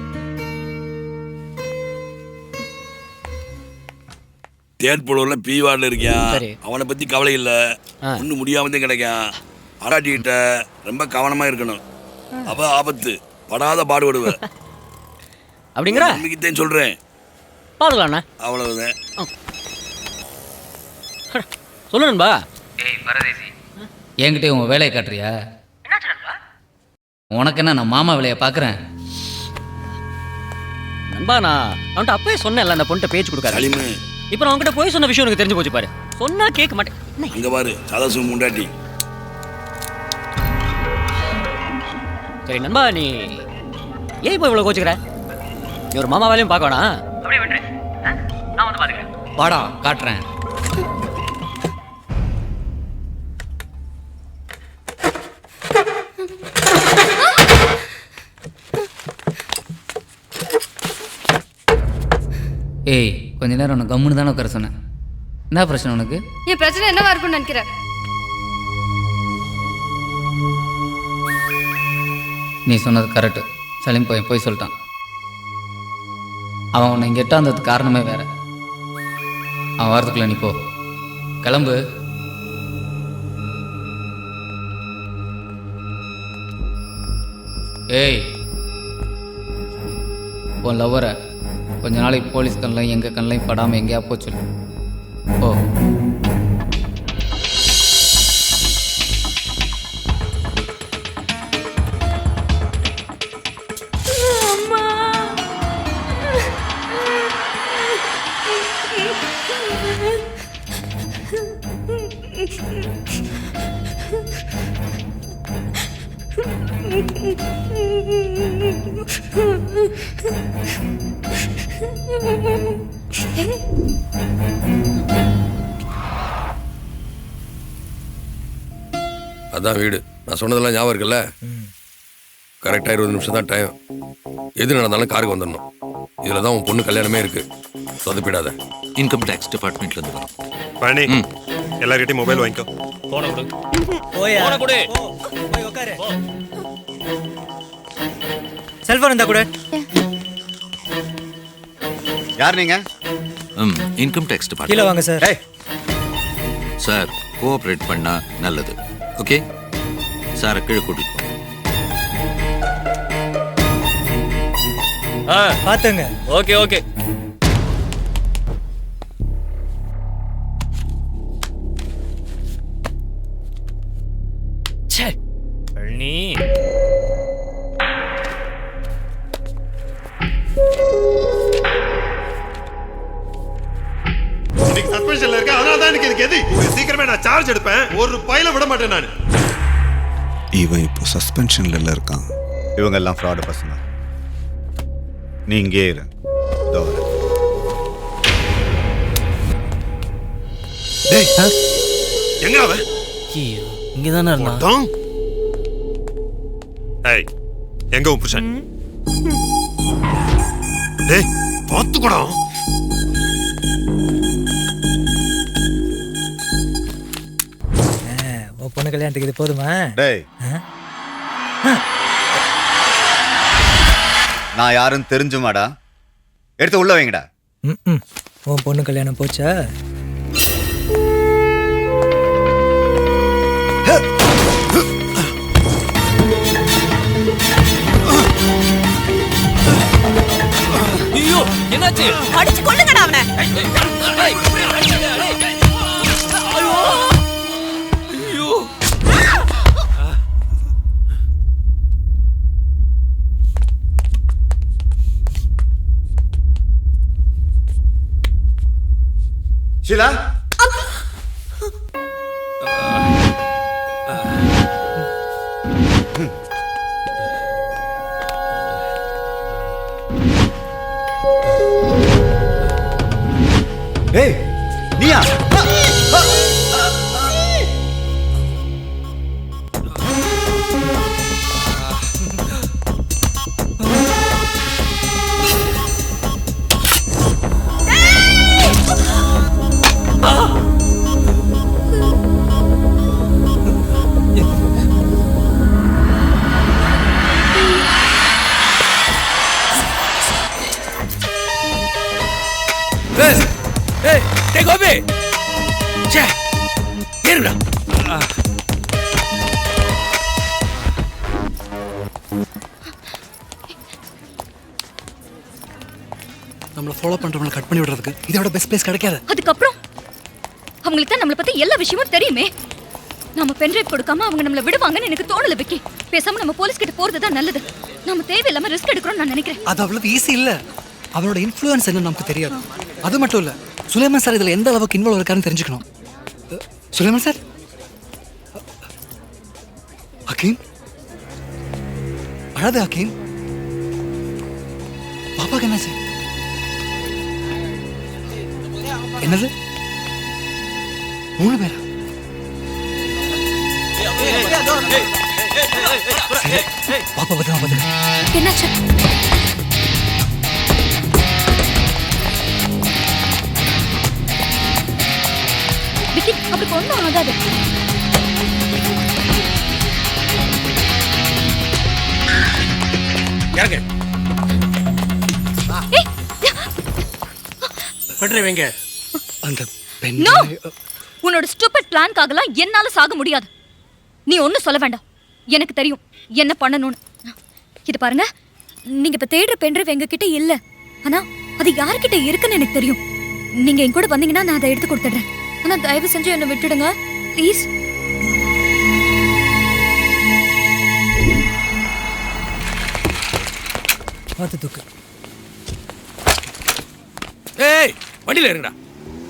தேர்ப்பொழுல பீவார்டில் இருக்கியா, அவனை பற்றி கவலை இல்லை. ஒன்றும் முடியாமதே கிடைக்கான். ஆராட்டிக்கிட்ட ரொம்ப கவனமாக இருக்கணும், அப்ப ஆபத்து படாத பாடுபடுவேன் அப்படிங்கிற நம்பிக்கைத்தான் சொல்கிறேன். பாருங்கண்ணா, அவ்வளவுதான். சொல்லு நண்பா. ஏய் பரதேசி, என்கிட்ட உன் வேலையை காட்டுறியா? உனக்கு என்ன, நான் மாமா வேலையை பார்க்குறேன். நண்பா, நான் அவன்கிட்ட அப்பவே சொன்னேன்ல அந்த பொண்ணை பேச்சு கொடுக்காது. இப்போ நான் அவங்ககிட்ட போய் சொன்ன விஷயம் எனக்கு தெரிஞ்சு போச்சு பாரு. சொன்னா கேட்க மாட்டேன். அங்க பாரு சதாசிவம் முண்டாட்டி. சரி நண்பா, நீ ஏன் இப்போ இவ்வளோ கோச்சுக்கிற? நீ ஒரு மாமா வேலையும் பார்க்க வேணாம். அப்படியே விட்டுரு, நான் வந்து பார்த்துக்கிறேன். வாடா காட்டுறேன். ஏய், கொஞ்ச நேரம் உனக்கு கம்முன்னு தானே உட்கார சொன்னேன். என்ன பிரச்சனை உனக்கு? என் பிரச்சனை என்னவா இருக்கும்னு நினைக்கிறேன்? நீ சொன்னது கரெக்டு. சலீம் போய் சொல்லிட்டான். அவன் உன்னை இங்கே எட்டாந்ததுக்கு காரணமே வேற. அவன் வாரத்துக்குள்ள நீ போ, கிளம்பு. ஏய், உன் லவ்வரை கொஞ்ச நாளைக்கு போலீஸ் கண்ணையும் எங்கள் கண்ணையும் படாமல் எங்கேயா போச்சு ஓ. அதான் வீடு. நான் சொன்னதெல்லாம் ஞாபகம் இருக்குல்ல? கரெக்டாக 20 நிமிஷம் தான் டைம். எது நடந்தாலும் காருக்கு வந்துடணும். இதில் தான் உன் பொண்ணு கல்யாணமே இருக்கு. சொதப்பிடாத. இன்கம் டேக்ஸ் டிபார்ட்மெண்ட்ல இருந்து வரும். பழனி, எல்லார்கிட்டையும் மொபைல் வாங்கிக்கோ. போன கொடு. போன கொடு. போய் உட்காரு. செல்போன் இருந்தா கூட. யார் நீங்க? இன்கம் டேக்ஸ் கீழே டிபார்ட்மெண்ட். வாங்க சார். சார், கோஆப்ரேட் பண்ணா நல்லது. ஓகே சார், கீழே கூட்டிட்டு போ. பாத்துங்க. Okay okay. ச்சே பழனி, இன்னைக்கு சஸ்பென்ஷன்ல இருக்க, அதனால தான் எனக்கு இதுக்கு எது. சீக்கிரமே நான் சார்ஜ் எடுப்பேன், ஒரு பையில விட மாட்டேன் நான். இவன் இப்போ சஸ்பென்ஷன்ல இருக்கான். இவங்க எல்லாம் ஃப்ராடு பசங்க. நீ இங்கே இரு. டேய் எங்க அவன் இங்கே தானே இருந்தான். ஏய் எங்க உன் புருஷன்? டேய் பாத்துக்கடா. உன் பொண்ணு கல்யாணத்துக்கு இது போதுமா? டேய் நான் யாருன்னு தெரிஞ்சுமாடா? எடுத்து உள்ள வைங்கடா. உன் பொண்ணு கல்யாணம் போச்சா? ஐயோ என்னாச்சு? அடிச்சு கொல்லுங்கடா அவனை. ஷீலா ஏய் நீயா? டேய் கோபி சே ஏறுடா. நம்மளை ஃபாலோ பண்றவங்களை கட் பண்ணி விடுறதுக்கு இதோட பெஸ்ட் பிளேஸ் கிடைக்காது. அதுக்கப்புறம் அவங்களுக்கு தான் நம்மளை பத்தி எல்லா விஷயமும் தெரியுமே. நம்ம பென்ட்ரைவ் கொடுக்காம அவங்க நம்மளை விடுவாங்கன்னு எனக்கு தோணல விக்கி. பேசாம நம்ம போலீஸ் கிட்ட போறது தான் நல்லது. நம்ம தேவையில்லாம ரிஸ்க் எடுக்கிறோம் நான் நினைக்கிறேன். அது அவ்வளவு ஈஸி இல்ல. அவரோட இன்ஃப்ளூயன்ஸ் என்ன நமக்கு தெரியாது. அது மட்டும் இல்ல, சுலைமான் சார் இதுல எந்த அளவுக்கு இன்வால்வ் இருக்காருன்னு தெரிஞ்சுக்கணும். சுலைமான் சார், ஹக்கீம் அழாது. ஹக்கீம் பாப்பாக்கு என்னாச்சு? என்னது 3 பேரா? பாப்பா பத்திரமா பாத்துக்க. என்னாச்சு? விக்கி அப்படி ஒண்ணும் ஆகாது. யாருங்க பண்றீங்க? அந்த நோ, உன்னோட ஸ்டூபிட் பிளான்காகலாம் என்னால சாக முடியாது. நீ ஒன்னும் சொல்ல வேண்டாம், எனக்கு தெரியும் என்ன பண்ணணும்னு. இது பாருங்க, நீங்க இப்ப தேடுற பென்ட்ரைவ் எங்க கிட்ட இல்ல. ஆனா அது யார்கிட்ட இருக்குன்னு எனக்கு தெரியும். நீங்க என் கூட வந்தீங்கன்னா நான் அதை எடுத்து கொடுத்துடுறேன். ஆனா தயவு செஞ்சு என்ன விட்டுடுங்க ப்ளீஸ். பார்த்து தூக்கு. ஏய் வண்டியில இருங்கடா.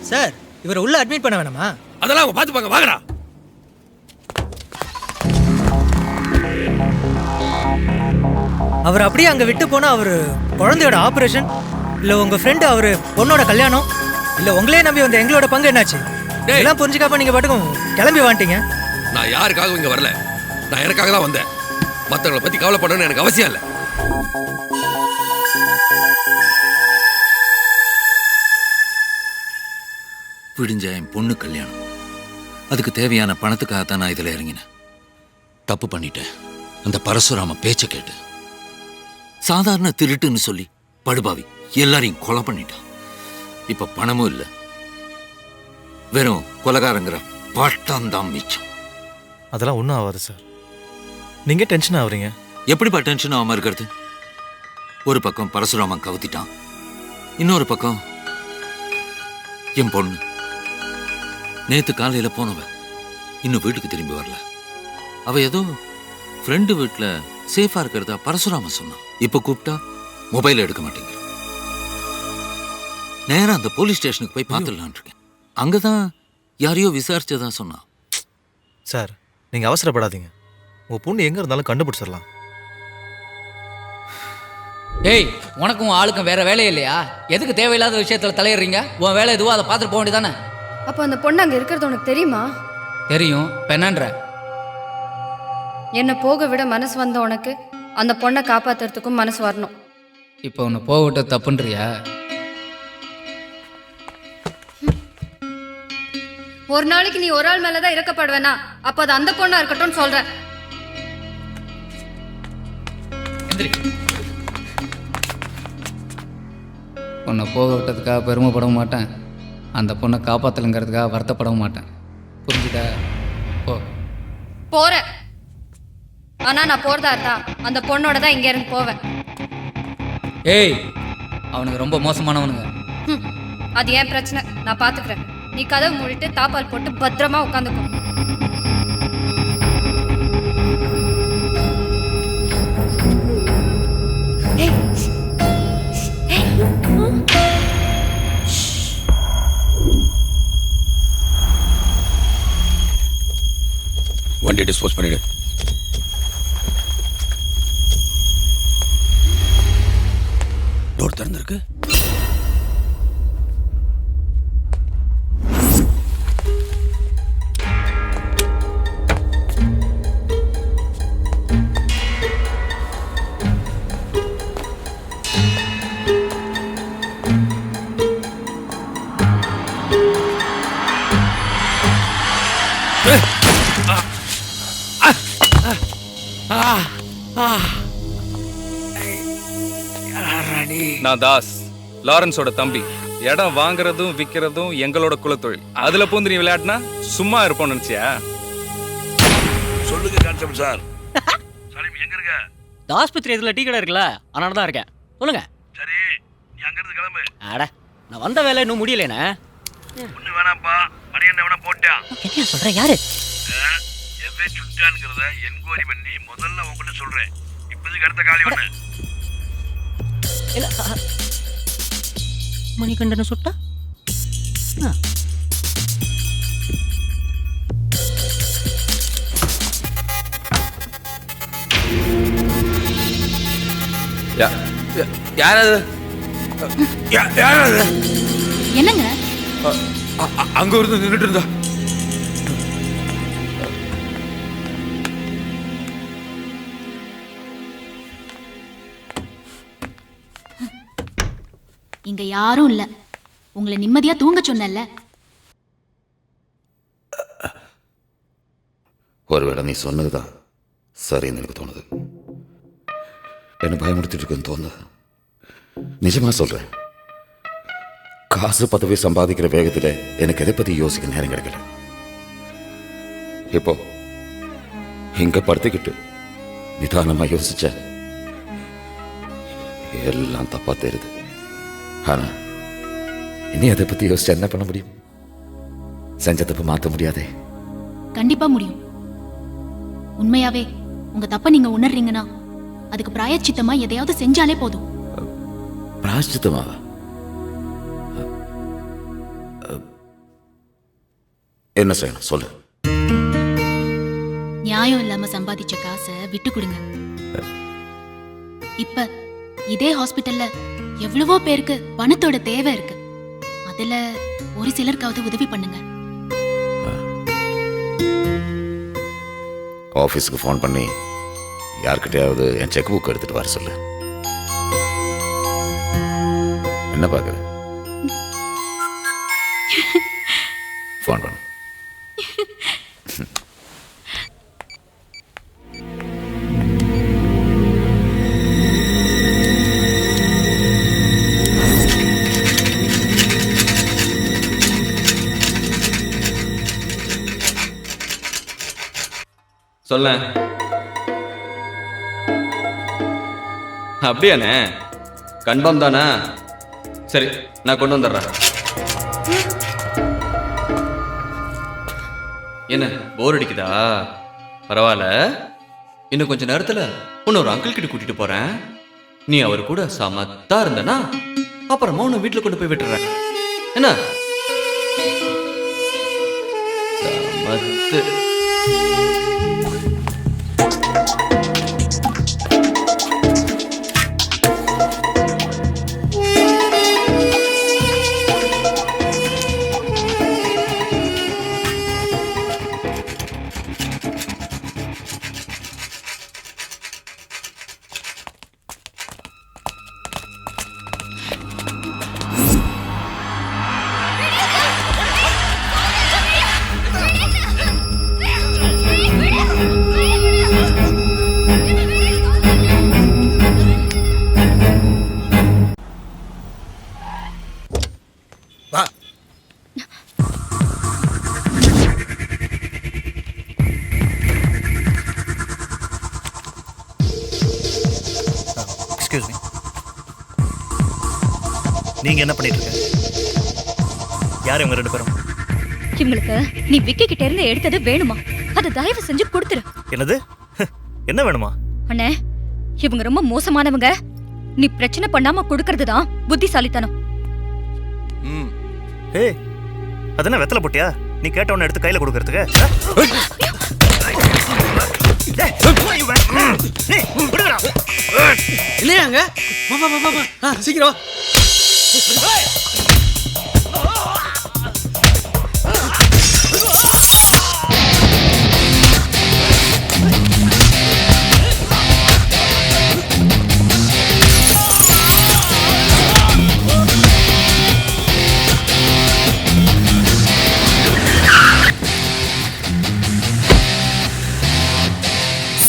சார், இவரை உள்ள அட்மிட் பண்ண வேணாமா? அதெல்லாம் அவங்க பார்த்துப்பாங்க, வாங்கடா. அவர் அப்படியே அங்க விட்டு போனா அவர் குழந்தையோட ஆபரேஷன், இல்ல உங்க ஃப்ரெண்டு அவரு பொண்ணோட கல்யாணம், இல்ல உங்களே நம்பி வந்த எங்களோட பங்கு என்னாச்சு? இதெல்லாம் புரிஞ்சுக்காம நீங்க பாட்டுக்கும் கிளம்பி வந்துட்டீங்க. நான் யாருக்காகவும் இங்க வரல, நான் எனக்காக தான் வந்தேன். மற்றவங்களை பத்தி கவலைப்படணும்னு எனக்கு அவசியம் இல்லை. விடிஞ்ச என் பொண்ணு கல்யாணம், அதுக்கு தேவையான பணத்துக்காக தான் நான் இதில் இறங்கினேன். தப்பு பண்ணிட்டேன். அந்த பரசுராம பேச்சை கேட்டு சாதாரண திருட்டுன்னு சொல்லி படுபாவி எல்லாரையும் கொலை பண்ணிட்டான். இப்ப பணமும் இல்லை, வெறும் கொலைகாரங்கிற பட்டம் மிச்சம். அதெல்லாம் ஒன்றும் ஆகாது சார், நீங்க டென்ஷன் ஆகுறீங்க. எப்படிப்பா டென்ஷன் ஆகாம இருக்கிறது? ஒரு பக்கம் பரசுராமன் கவுத்திட்டான், இன்னொரு பக்கம் என் பொண்ணு. நேத்து காலையில போனவ இன்னும் வீட்டுக்கு திரும்பி வரல. அவ ஏதோ ஃப்ரெண்டு வீட்டுல சேஃபா இருக்கிறதா பரசுராமன் சொன்னான். இப்ப கூப்பிட்டா மொபைல் எடுக்க மாட்டேங்கிற. நேரம் அந்த போலீஸ் ஸ்டேஷனுக்கு போய் பார்த்துடலான் இருக்கேன். அங்கதான் யாரையோ விசாரிச்சதா சொன்னான். சார், நீங்க அவசரப்படாதீங்க. உங்க பொண்ணு எங்க இருந்தாலும் கண்டுபிடிச்சிடலாம். ஏய், உனக்கும் ஆளுக்கும் வேற வேலையே இல்லையா? எதுக்கு தேவையில்லாத விஷயத்துல தலையிடுறீங்க? உன் வேலை எதுவோ அதை பார்த்துட்டு போக வேண்டியதானே? அப்போ அந்த பொண்ணு அங்கே இருக்கிறது உனக்கு தெரியுமா? தெரியும். இப்போ என்னன்ற? என்னை போக விட மனசு வந்த உனக்கு அந்த பொண்ணை காப்பாத்துறதுக்கும் மனசு வரணும். இப்போ உன்னை போக விட்டு தப்புன்றியா? ஒரு நாளைக்கு நீ ஒரு ஆள் மேலதான் இறக்கப்படுவேனா? அப்ப அது அந்த பொண்ணா இருக்கட்டும்னு சொல்றேன். உன்னை போக விட்டதுக்காக பெருமைப்படவும் மாட்டேன், அந்த பொண்ணை காப்பாற்றலுங்கிறதுக்காக வருத்தப்படவும் மாட்டேன். புரிஞ்சுதா? போ. போறேன். ஆனா நான் போறதா இருந்தா அந்த பொண்ணோட தான் இங்க இருந்து போவேன். ஏய், அவனுக்கு ரொம்ப மோசமானவனுங்க. அது ஏன் பிரச்சனை, நான் பாத்துக்கிறேன். நீ கதவு மூடிட்டு தாப்பால் போட்டு பத்திரமா உட்காந்துக்கோ. வண்டி டிஸ்போஸ் பண்ணிடு. டோர் திறந்திருக்கு. நான் தாஸ், லாரன்ஸோட தம்பி. இடம் வாங்குறதும் விற்கிறதும் எங்களோட குலத்தொழில். அதுல பூந்து நீ விளையாடினா சும்மா இருப்போம் நினைச்சியா? சொல்லுங்க கான்ஸ்டபிள் சார். சலீம் எங்க இருக்க? இந்த ஆஸ்பத்திரி இதுல டீ கடை இருக்குல்ல, அதனால தான் இருக்கேன். சொல்லுங்க. சரி, நீ அங்க இருந்து கிளம்பு. அட, நான் வந்த வேலை இன்னும் முடியலண்ணே. ஒண்ணு வேணாம்ப்பா, மணி என்ன வேணா போட்டா. என்ன சொல்ற? யாரு எவ்வே சுட்டான்ங்கிறத என்கொயரி பண்ணி முதல்ல உங்ககிட்ட சொல்றேன். இப்போதைக்கு அடுத்த காலி ஒண்ணு. மணிகண்டன சுட்டா? யாராவது என்னங்க? அங்க இருந்து நின்றுட்டு இருந்தா. இங்க யாரும் இல்ல. உங்களை நிம்மதியா தூங்க சொன்னல. ஒருவேளை நீ சொன்னதுதான் சரின்னு எனக்கு தோணுது. என்ன பயமுறுத்திட்டு இருக்குன்னு தோணுது. நிஜமா சொல்றேன், காசு பதவி சம்பாதிக்கிற வேகத்தில் எனக்கு எதை பத்தி யோசிக்க நேரம் கிடைக்கல. இப்போ இங்க படுத்துக்கிட்டு நிதானமா யோசிச்ச எல்லாம் தப்பா தெரியுது. ஆனா இனி அதை பத்தி யோசிச்சு என்ன பண்ண முடியும்? செஞ்ச தப்பு மாற்ற முடியாதே. கண்டிப்பா முடியும். உண்மையாவே உங்க தப்ப நீங்க உணர்றீங்கன்னா அதுக்கு பிராயச்சித்தமா எதையாவது செஞ்சாலே போதும். பிராயச்சித்தமாவா? என்ன செய்யணும் சொல்லு. நியாயம் இல்லாம சம்பாதிச்ச காசை விட்டு கொடுங்க. இப்ப இதே ஹாஸ்பிட்டல்ல எவ்வளவோ பேருக்கு பணத்தோட தேவை இருக்கு. அதுல ஒரு சிலருக்காவது உதவி பண்ணுங்க. ஆஃபீஸுக்கு ஃபோன் பண்ணி யார்கிட்டயாவது என் செக் புக் எடுத்துட்டு வர சொல்லு. என்ன பார்க்குற? ஃபோன் பண்ணு. சொல்ல. அப்படியாண்ணே? கன்ஃபார்ம் தானே? சரி, நான் கொண்டு வந்துடுறேன். என்ன போர் அடிக்குதா? பரவாயில்ல, இன்னும் கொஞ்ச நேரத்தில் இன்னொரு அங்கிள் கிட்ட கூட்டிட்டு போறேன். நீ அவர் கூட சமத்தா இருந்தனா அப்புறமா உன்னை வீட்டில் கொண்டு போய் விட்டுறேன். என்ன சமத்து? எக்ஸ்கியூஸ் மீ, நீங்க என்ன பண்ணிட்டு இருக்க? யார் இவங்க 2 பேரும்? இவங்களுக்கு நீ விக்கி கிட்ட இருந்து எடுத்தது வேணுமா? அதை தயவு செஞ்சு கொடுத்துரு. என்னது? என்ன வேணுமா? அண்ணே, இவங்க ரொம்ப மோசமானவங்க. நீ பிரச்சனை பண்ணாம கொடுக்கறது தான் புத்திசாலித்தனம். ஏய், அதென்ன வெத்தலை போட்டியா? நீ கேட்டவன எடுத்து கையில கொடுக்கறதுக்கு? இல்லையாங்க? சீக்கிரம்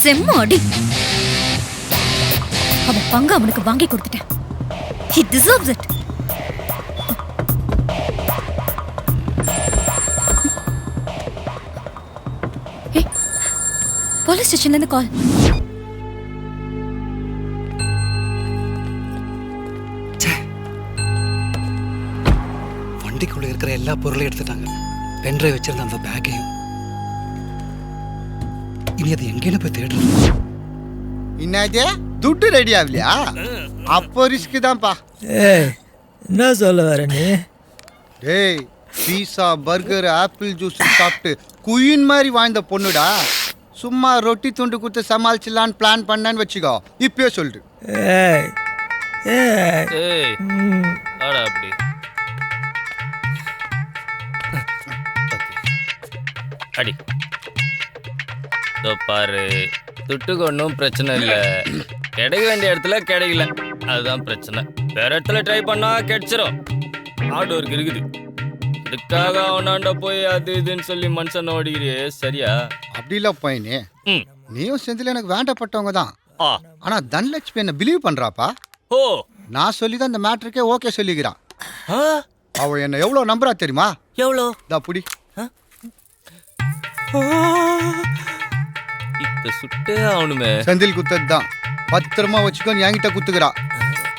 செம்ம அடி. அவன் பங்கு அவனுக்கு வாங்கி கொடுத்துட்டேன். He deserves it. போலீஸ் ஸ்டேஷன்ல இருந்து கால். வண்டிக்குள்ள இருக்கிற எல்லா பொருளையும் எடுத்துட்டாங்க. பென்ட்ரைவ் வச்சிருந்த அந்த பேக்கையும். இனி அது எங்கேன்னு போய் தேடுறது? என்னது துட்டு ரெடி ஆகலையா? அப்போ ரிஸ்க் தான்ப்பா. ஏய், என்ன சொல்ல வர நீ? டேய், பீஸா பர்கர் ஆப்பிள் ஜூஸ் சாப்பிட்டு குயின் மாதிரி வாழ்ந்த பொண்ணுடா. சும்மா ரொட்டி துண்டு கொடுத்து சமாளிச்சிடலான்னு பிளான் பண்ணேன்னு வச்சுக்கோ. இப்பயே சொல்லிட்டு. ஏய் ஏய் ஏய் ஆடா அப்படி. அடி. பாரு, துட்டுக்கு ஒன்றும் பிரச்சனை இல்லை. கிடைக்க வேண்டிய இடத்துல கிடைக்கல, அதுதான் பிரச்சனை. வேற இடத்துல ட்ரை பண்ணா கிடைச்சிரும். ஆர்ட் ஒர்க் இருக்குது. இதுக்காக அவனாண்ட போய் அது இதுன்னு சொல்லி மனுஷன் ஓடிக்கிறியே, சரியா? அப்படி இல்லை பையனே, நீயும் செந்தில் எனக்கு வேண்டப்பட்டவங்க தான். ஆனா தனலட்சுமி என்ன பிலீவ் பண்றாப்பா. ஓ, நான் சொல்லி தான் இந்த மேட்டருக்கே ஓகே சொல்லிக்கிறான். அவ என்ன எவ்வளோ நம்புறா தெரியுமா? எவ்வளோ? தா புடி. இப்ப சுட்டே ஆகணுமே. செந்தில் குத்தது தான். பத்திரமா வச்சுக்கோ, என்கிட்ட குத்துக்கிறா.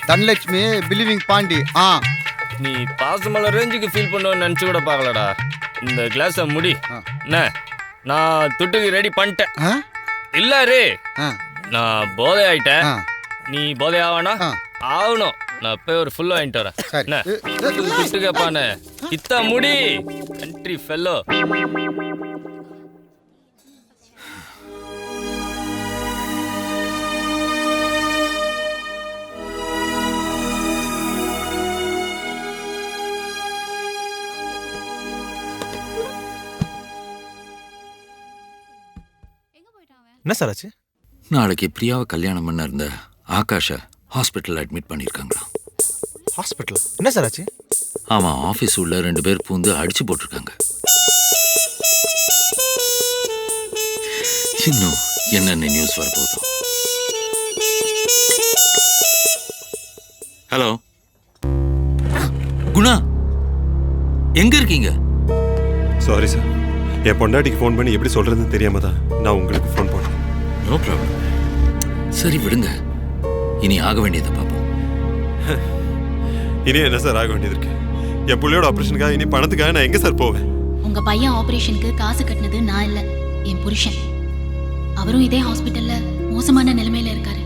தனலட்சுமி பிலீவிங் பாண்டி. நீ பாசமல ரேஞ்சுக்கு ஃபீல் பண்ணுவேன்னு நினச்சி கூட பார்க்கலடா. இந்த கிளாஸை முடி. என்ன, நான் துட்டுக்கு ரெடி பண்ணிட்டேன். இல்ல ரே, நான் போதை ஆயிட்டேன். நீ போதை ஆவானா? ஆகணும். நான் போய் ஒரு ஃபுல்லாக வாங்கிட்டு வரேன். என்ன துட்டு கேப்பானே, இத்தா முடி கண்ட்ரி ஃபெல்லோ. என்ன சார் ஆச்சு? நாளைக்கு பிரியாவை கல்யாணம் பண்ண இருந்த ஆகாஷை ஹாஸ்பிட்டல் அட்மிட் பண்ணியிருக்காங்க. ஹாஸ்பிட்டல்? என்ன சார் ஆச்சு? ஆமாம், ஆஃபீஸ் உள்ள 2 பேர் பூந்து அடிச்சு போட்டிருக்காங்க. இன்னும் என்னென்ன நியூஸ் வரப்போகுதோ. ஹலோ குணா, எங்க இருக்கீங்க? சாரி சார், என் பொண்டாட்டிக்கு ஃபோன் பண்ணி எப்படி சொல்றதுன்னு தெரியாம தான் நான் உங்களுக்கு ஃபோன் பண்ணேன். No problem. சரி விடுங்க, இனி ஆக வேண்டியதை பார்ப்போம். இனி என்ன சார் ஆக வேண்டியது இருக்கு? என் பிள்ளையோட ஆப்ரேஷனுக்காக இனி பணத்துக்காக நான் எங்க சார் போவேன்? உங்க பையன் ஆபரேஷனுக்கு காசு கட்டினது நான் இல்ல, என் புருஷன். அவரும் இதே ஹாஸ்பிட்டல்ல மோசமான நிலைமையில இருக்காரு.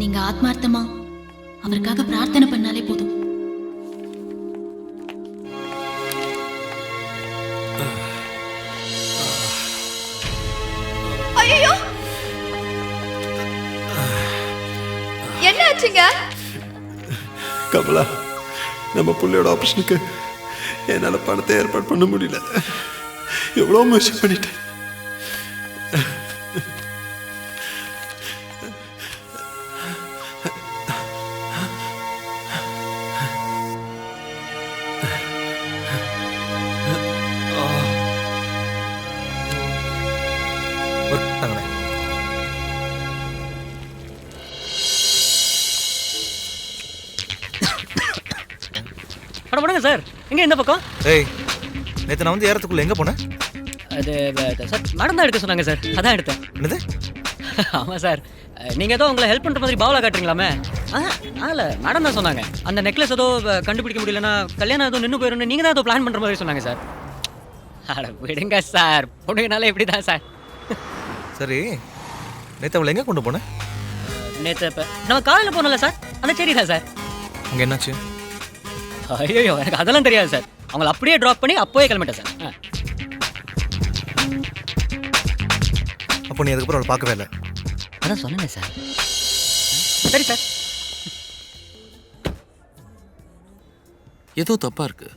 நீங்க ஆத்மார்த்தமா அவருக்காக பிரார்த்தனை பண்ணாலே போதும். ஐயோ, என்ன ஆச்சுங்க? கமலா, நம்ம பிள்ளையோட ஆப்ரேஷனுக்கு என்னால் பணத்தை ஏற்பாடு பண்ண முடியல. எவ்வளோ முயற்சி பண்ணிட்டேன். வணக்கம் சார், எங்க இந்த பக்கம்? ஏய், நேற்று நான் வந்து ஏறத்துக்குள்ள எங்கே போனேன்? அது சார் மேடம் தான் எடுக்க சொன்னாங்க சார், அதான் எடுத்தேன். என்னது? ஆமாம் சார், நீங்கள் ஏதோ உங்களை ஹெல்ப் பண்ணுற மாதிரி பாவலா காட்டுறீங்களாமே? இல்லை மேடம் தான் சொன்னாங்க. அந்த நெக்லஸ் ஏதோ கண்டுபிடிக்க முடியலன்னா கல்யாணம் ஏதோ நின்று போயிடும்னு நீங்கள் தான் ஏதோ பிளான் பண்ணுற மாதிரி சொன்னாங்க சார். அட விடுங்க சார், பொண்ணுங்கனால இப்படி தான் சார். சரி, நேற்று அவளை எங்கே கொண்டு போனேன்? நேற்று இப்போ நம்ம காலையில் போனோம்ல சார், அந்த சரி தான் சார். அங்கே என்னாச்சு? ஐயோ, எனக்கு அதெல்லாம் தெரியாது சார். அவங்கள அப்படியே ட்ராப் பண்ணி அப்போவே கிளம்பிட்டேன் சார். அப்போ நீ அதுக்கப்புறம் அவளை பார்க்கவே இல்லை? அதான் சொன்னேன் சார். சரி சார். ஏதோ தப்பா இருக்கு.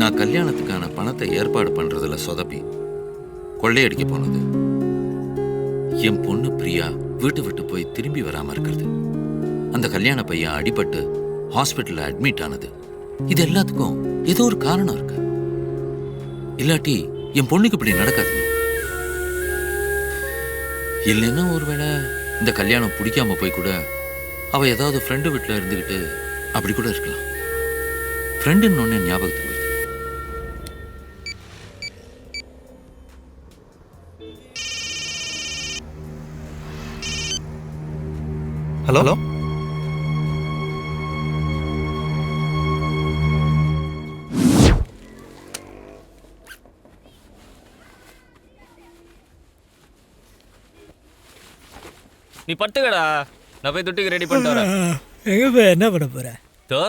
நான் கல்யாணத்துக்கான பணத்தை ஏற்பாடு பண்றதுல சொதப்பி கொள்ளையடிக்க போனது, என் பொண்ணு பிரியா வீட்டு விட்டு போய் திரும்பி வராம இருக்கிறது, அந்த கல்யாண பையன் அடிபட்டு ஹாஸ்பிட்டல்ல அட்மிட் ஆனது, இது எல்லாத்துக்கும் ஏதோ ஒரு காரணம் இருக்கு. இல்லாட்டி என் பொண்ணுக்கு இப்படி நடக்காது. இல்லைன்னா ஒருவேளை இந்த கல்யாணம் பிடிக்காம போய் கூட அவ ஏதாவது ஃப்ரெண்டு வீட்டில் இருந்துக்கிட்டு அப்படி கூட இருக்கலாம். ஃப்ரெண்டுன்னு ஒன்று ஞாபகத்துக்கு வருது. ஹலோ ஹலோ, நீ படுத்துக்கடா, நான் போய் துட்டுக்கு ரெடி பண்ணிட்டு வரேன். எங்கே போய் என்ன பண்ண போகிற? தோ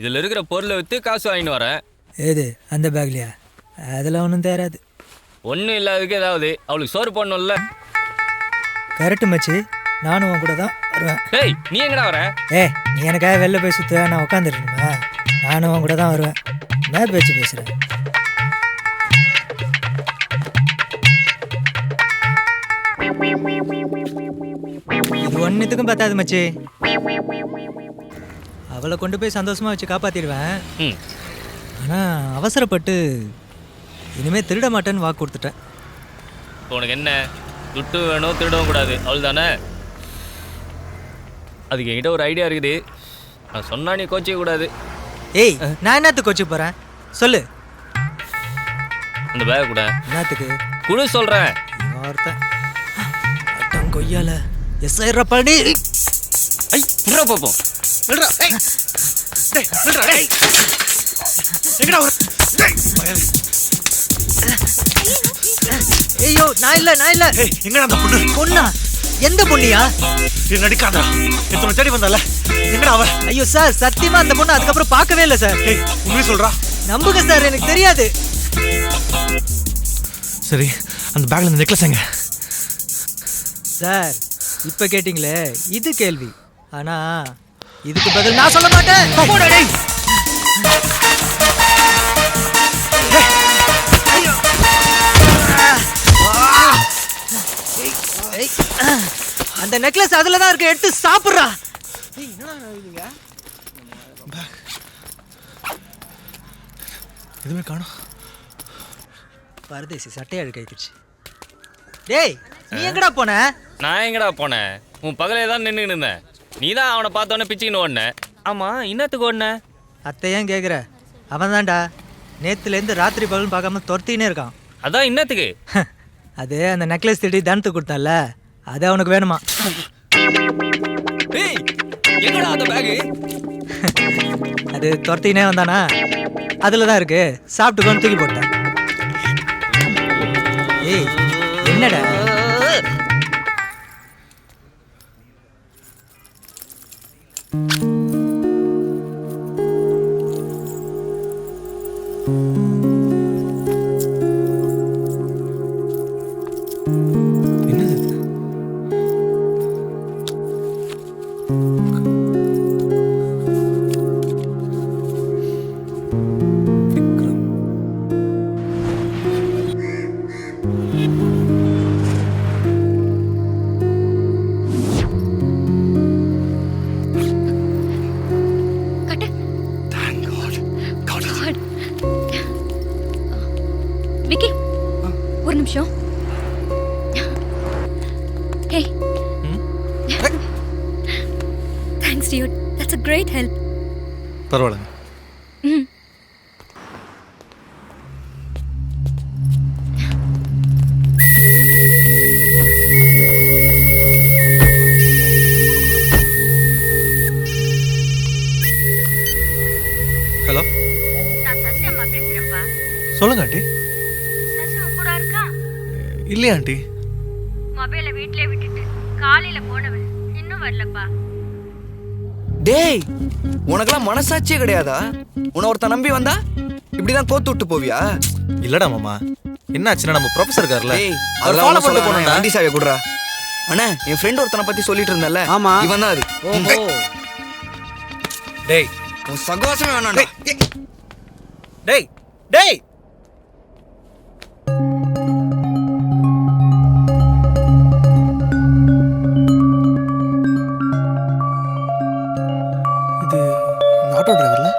இதில் இருக்கிற பொருளை விற்று காசு வாங்கிட்டு வரேன். ஏது அந்த பேக்லையா? அதெல்லாம் ஒன்றும் தேராது. ஒன்றும் இல்லாததுக்கு ஏதாவது அவளுக்கு சோறு போடணும்ல. கரெக்டு மச்சி, நானும் உன் கூட தான் வருவேன். டேய் நீ எங்கடா வர? நீ எனக்காக வெளில போய் சுற்றுவ, நான் உட்காந்துருக்கணுமா? நானும் உன் கூட தான் வருவேன். என்ன பேச்சு பேசுகிறேன்? இது ஒன்றுத்துக்கும் பத்தாது மச்சி. அவளை கொண்டு போய் சந்தோஷமா வச்சு காப்பாத்திடுவேன். ஆனால் அவசரப்பட்டு இனிமேல் திருட மாட்டேன்னு வாக்கு கொடுத்துட்டேன். உனக்கு என்ன துட்டு வேணும், திருடவும் கூடாது, அவள் தானே? அதுக்கு என்கிட்ட ஒரு ஐடியா இருக்குது, நான் சொன்னா நீ கோச்சிக்க கூடாது. ஏய், நான் என்னத்துக்கு கோச்சிக்க போகிறேன் சொல்லு. அந்த பேக் கூட என்னத்துக்கு குழு சொல்கிறேன். வார்த்தை கொய்யால எஸ் ஆயிரம் பழனி. ஐ புறா பார்ப்போம். ஐயோ, நான் இல்ல. எங்கடா அந்த பொண்ணு? பொண்ணா? எந்த பொண்ணியா? நீ நடிக்காதா, எத்தனை தேடி வந்தால, எங்கடா அவ? ஐயோ சார், சத்தியமா அந்த பொண்ணு அதுக்கப்புறம் பார்க்கவே இல்லை சார். உண்மையை சொல்றா? நம்புங்க சார், எனக்கு தெரியாது. சரி, அந்த பேக்ல இந்த நெக்லஸ் எங்க? சார், இப்ப கேட்டீங்களே இது கேள்வி, ஆனா இதுக்கு பதில் நான் சொல்ல மாட்டேன். அந்த நெக்லஸ் அதுல தான் இருக்கு, எடுத்து சாப்பிடுறா. எதுவுமே காணோம். பரதேசி சட்டையா அழுக்காயிடுச்சு. டேய், நீ எங்கடா போன? நான் எங்கடா போனேன்? உன் பகலே தான் நின்றுன்னு இருந்தேன். நீ தான் அவனை பார்த்தோன்னே பிச்சுக்கின்னு ஓடின. ஆமா, இன்னத்துக்கு ஓடின? அத்தை ஏன் கேட்குற? அவன் தான்டா நேற்றுலேருந்து ராத்திரி பகல்னு பார்க்காம துரத்தினே இருக்கான். அதான் இன்னத்துக்கு? அது அந்த நெக்லஸ் திருடி தானத்துக்கு கொடுத்தால, அது அவனுக்கு வேணுமா. எங்கடா அந்த பேகு? அது துரத்தினே வந்தானா, அதில் தான் இருக்கு, சாப்பிட்டுக்கோன்னு தூக்கி போட்டேன். ஏய் என்னடா? விக்கி, ஒரு நிமிஷம். Hey. Thanks dude. That's a great help. பரவாயில்ல. சொல்லுங்க ஆண்டி. இல்லையா ஆண்டி? மொபைலை வீட்லயே விட்டுட்டு காலையில போனவன் இன்னும் வரலப்பா. டேய், உனக்கெல்லாம் மனசாட்சியே கிடையாதா? உன்னை ஒருத்த நம்பி வந்தா இப்படிதான் கோத்து விட்டு போவியா? இல்லடா மாமா, என்னாச்சுன்னா நம்ம ப்ரொஃபசர் இருக்கார்ல, டேய், அவர் அதெல்லாம் ஃபாலோ ஒண்ணும் பண்ணிட்டு சொல்லாத, போனோம்டா. வண்டி சாவியை குடுறா. அண்ணா, என் ஃப்ரெண்ட் ஒருத்தனை பத்தி சொல்லிட்டு இருந்தல, இவன் தான் அது. டேய், உன் சகவாசமே வேணாம்டா. டேய் டேய் இது ஆட்டோ டிரைவர்ல.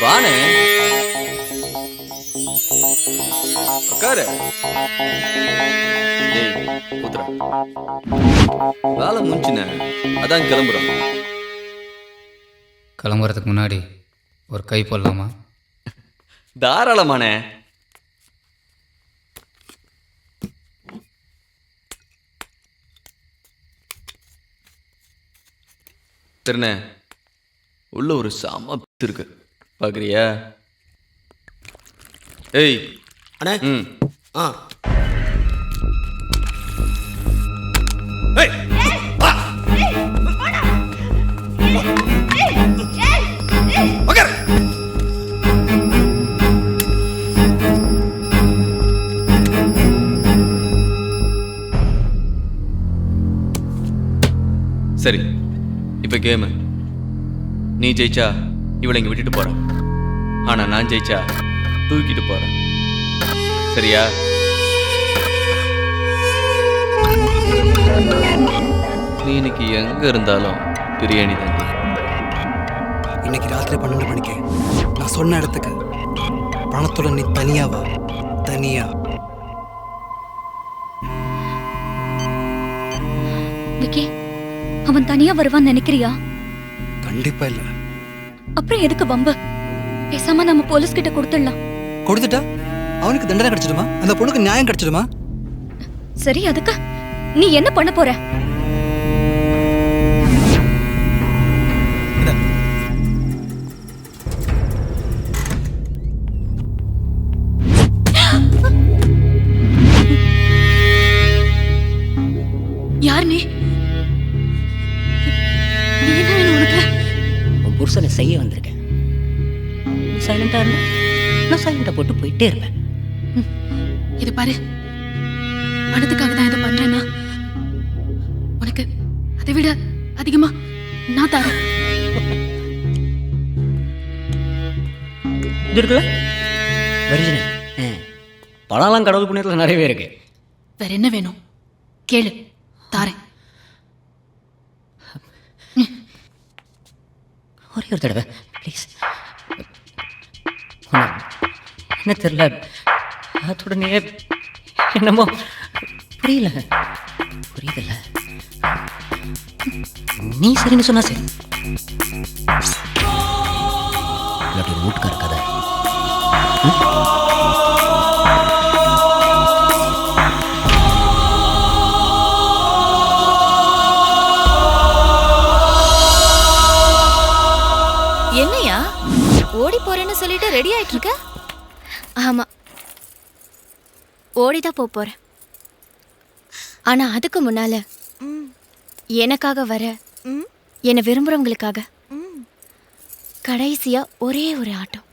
வானே உட்காரு. டேய் ஊத்துறா. வேலை முடிஞ்சுனே, அதான் கிளம்புறோம். கிளம்புறதுக்கு முன்னாடி ஒரு கை போடலாமா? தாராளமானே. திருண்ணே, உள்ள ஒரு சாம இருக்கு, பாக்குறியா? ஏய் அண்ணே. ம் ஆ. சரி, இப்ப கேமு. நீ ஜெயிச்சா இவளை இங்க விட்டுட்டு போற, ஆனா நான் ஜெயிச்சா தூக்கிட்டு போறேன். சரியா? நீ இன்னைக்கு எங்க இருந்தாலும் பிரியாணி தான். இன்னைக்கு ராத்திரி 12 மணிக்கு நான் சொன்ன இடத்துக்கு பணத்தோட நீ தனியா வா. தனியா. விக்கி, அவன் தனியா வருவான்னு நினைக்கிறியா? கண்டிப்பா இல்ல. அப்புறம் எதுக்கு பம்பு? பேசாம நம்ம போலீஸ் கிட்ட கொடுத்துடலாம். கொடுத்துட்டா அவனுக்கு தண்டனை கிடைச்சிடுமா? அந்த பொண்ணுக்கு நியாயம் கிடைச்சிடுமா? சரி, அதுக்கு நீ என்ன பண்ண போற? யார் நீ? உன் புருஷனை செய்ய வந்திருக்கேன். சைலண்டா இருந்தா நான் சைலண்டா போட்டு போயிட்டே இருப்பேன். இது பாரு, பணத்துக்காக தான் இதை பண்றேன்னா உனக்கு அதை விட அதிகமா நான் தரேன். இது இருக்குல்ல ஒரிஜினல். பழம்லாம் கடவுள் புண்ணியத்தில் நிறையவே இருக்கு. வேற என்ன வேணும் கேளு, தாரேன். ஒரே ஒரு தடவை ப்ளீஸ். என்ன தெரியல, அதோடனே என்னமோ புரியல. புரியுதில்ல, நீ சரின்னு சொன்னா சரி. இல்லாட்டி ஒரு வீட்டுக்கார கதை. என்னையா ஓடி போறேன்னு சொல்லிட்டு ரெடி ஆயிட்டு இருக்க? ஆமா, ஓடிதான் போறேன். ஆனா அதுக்கு முன்னால எனக்காக வர, என்னை விரும்புறவங்களுக்காக கடைசியா ஒரே ஒரு ஆட்டம்.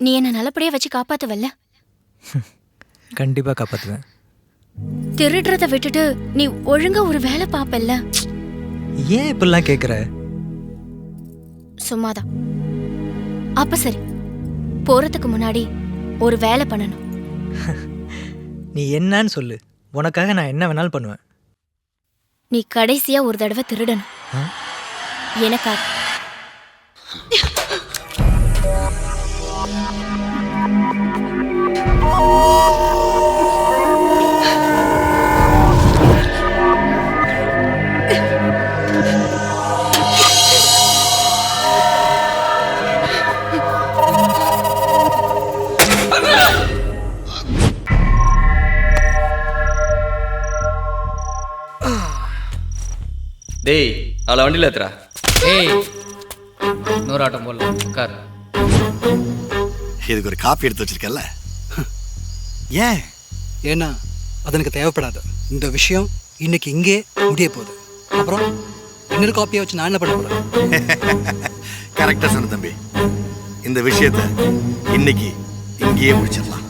நீ என்ன நல்லபடியா வச்சு காப்பாத்துவல்ல? கண்டிப்பா காப்பாத்துவேன். திருடுறத விட்டுட்டு நீ ஒழுங்கா ஒரு வேலை பாப்பல்ல? ஏன் இப்பெல்லாம் கேக்குற? சும்மாதான். அப்ப சரி, போறதுக்கு முன்னாடி ஒரு வேலை பண்ணணும். நீ என்னன்னு சொல்லு, உனக்காக நான் என்ன வேணாலும் பண்ணுவேன். நீ கடைசியா ஒரு தடவை திருடணும். எனக்காக. டேய் அவளை வண்டியில் ஏத்துறா. ஏய் இன்னொரு ஆட்டம் போடலாம், உட்கார். இதுக்கு ஒரு காப்பி எடுத்து வச்சிருக்கல. ஏன்? ஏன்னா அது எனக்கு தேவைப்படாது. இந்த விஷயம் இன்னைக்கு இங்கே முடிய போகுது. அப்புறம் இன்னொரு காப்பியை வச்சு நான் என்ன பண்ண போறேன்? கரெக்டா சொன்ன தம்பி. இந்த விஷயத்தை இன்னைக்கு இங்கேயே முடிச்சிடலாம்.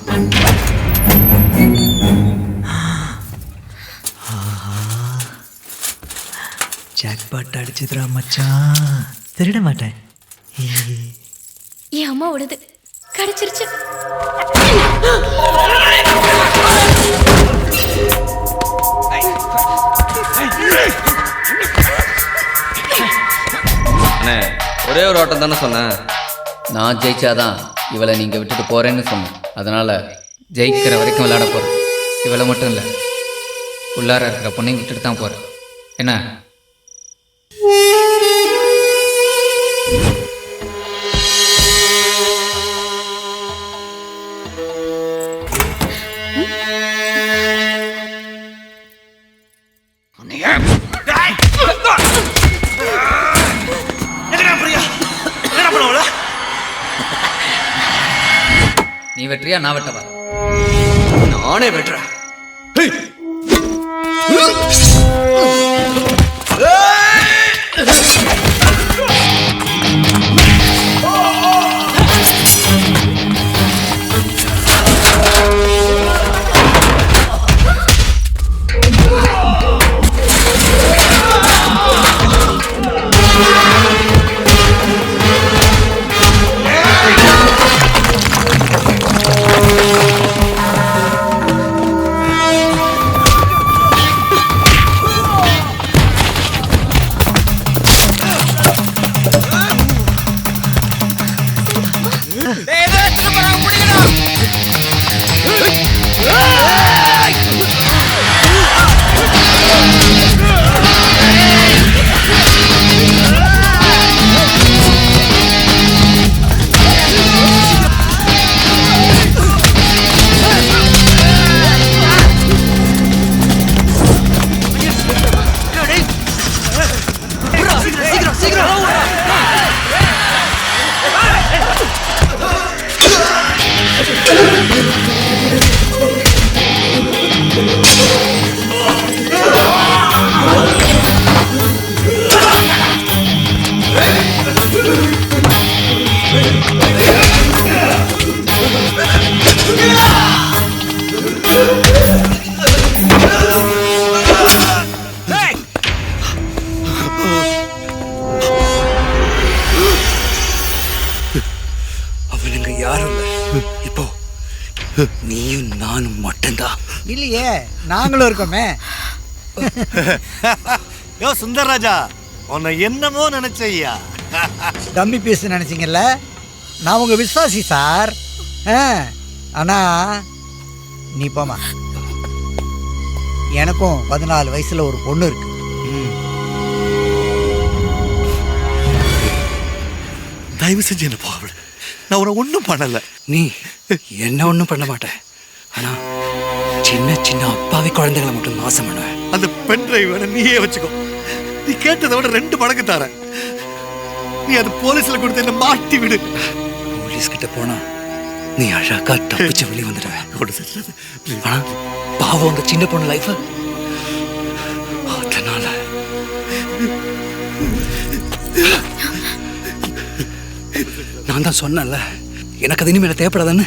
ஜாக்பாட் அடிச்சுதுரா மச்சான். திருட மாட்டேன். என் அம்மா விடுது கிடைச்சிருச்சு. அண்ணே ஒரே ஒரு ஆட்டம் தானே சொன்னேன். நான் ஜெயிச்சாதான் இவளை நீங்கள் விட்டுட்டு போகிறேன்னு சொன்னேன். அதனால் ஜெயிக்கிற வரைக்கும் விளையாட போகிறேன். இவளை மட்டும் இல்லை, உள்ளார இருக்கிற பொண்ணையும் விட்டுட்டு தான் போகிறேன். என்ன? நீ வெற்றியா நான் வெட்டவா? நானே வெட்டுறேன். அவனுங்க யாரும் இல்லை. இப்போ நீயும் நானும் மட்டும்தான். இல்லையே, நாங்களும் இருக்கோமே. யோ சுந்தரராஜா, உன்னை என்னமோ நினைச்சையா. Dummy piece நினைச்சிங்கல்ல? நான் உங்க விசுவாசி சார். ஆனா நீ போமா. எனக்கும் 14 வயசுல ஒரு பொண்ணு இருக்கு. தயவு செஞ்சு என்ன போக. நான் உன்னை ஒன்றும் பண்ணல. நீ என்ன ஒன்றும் பண்ண மாட்டேன். ஆனா சின்ன சின்ன அப்பாவி குழந்தைகளை மட்டும் நாசம் பண்ணுவேன். அந்த பென் டிரைவரை நீயே வச்சுக்கோ. நீ கேட்டதை விட 2 மடங்கு தரேன். நீ அது போலீஸ்ல கொடுத்து என்ன மாட்டி விடு. போலீஸ் கிட்ட போனா நீ அழகா தப்பிச்சு வெளியே வந்துடுவேன். ஆனா பாவம் அந்த சின்ன பொண்ணு லைஃப். அதனால நான் தான் சொன்னேன்ல, எனக்கு அது இனிமேல தேவைப்படாதான்னு.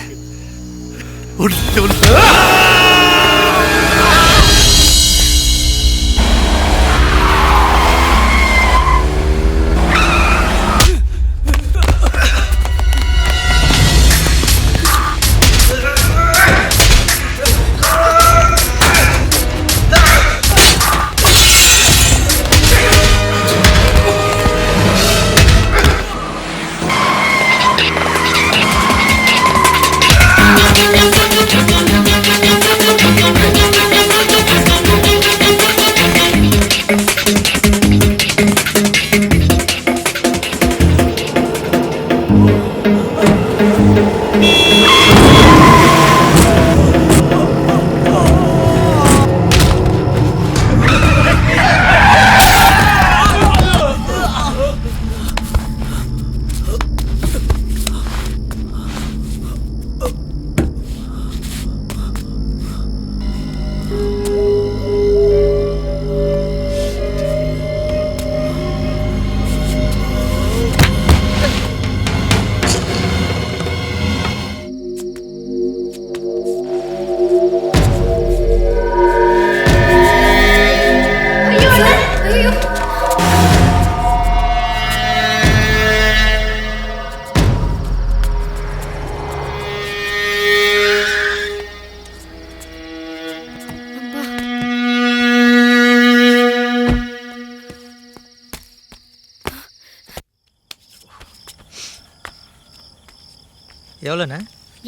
எவ்வளோண்ணே?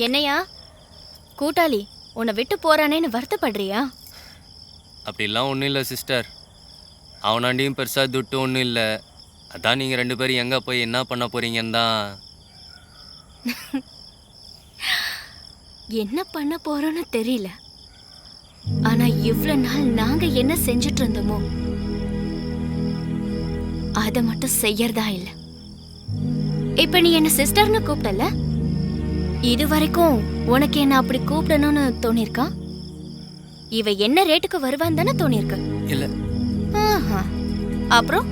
என்னையா கூட்டாளி உன்னை விட்டு போறானேன்னு வருத்தப்படுறியா? அப்படிலாம் ஒன்றும் இல்லை சிஸ்டர். அவனாண்டியும் பெருசாக துட்டு ஒன்றும் இல்லை. அதான் நீங்கள் 2 பேரும் எங்கே போய் என்ன பண்ண போறீங்கன்னு தான். என்ன பண்ண போறோன்னு தெரியல. ஆனா இவ்வளவு நாள் நாங்க என்ன செஞ்சுட்டு இருந்தோமோ அத மட்டும் செய்யறதா இல்ல. இப்ப நீ என்ன சிஸ்டர்னு கூப்பிடல, இது வரைக்கும் உனக்கு என்ன அப்படி கூப்பிடணும்னு தோணிருக்கா? இவ என்ன ரேட்டுக்கு வருவான்னு தானே தோணிருக்கு? இல்ல. அப்புறம்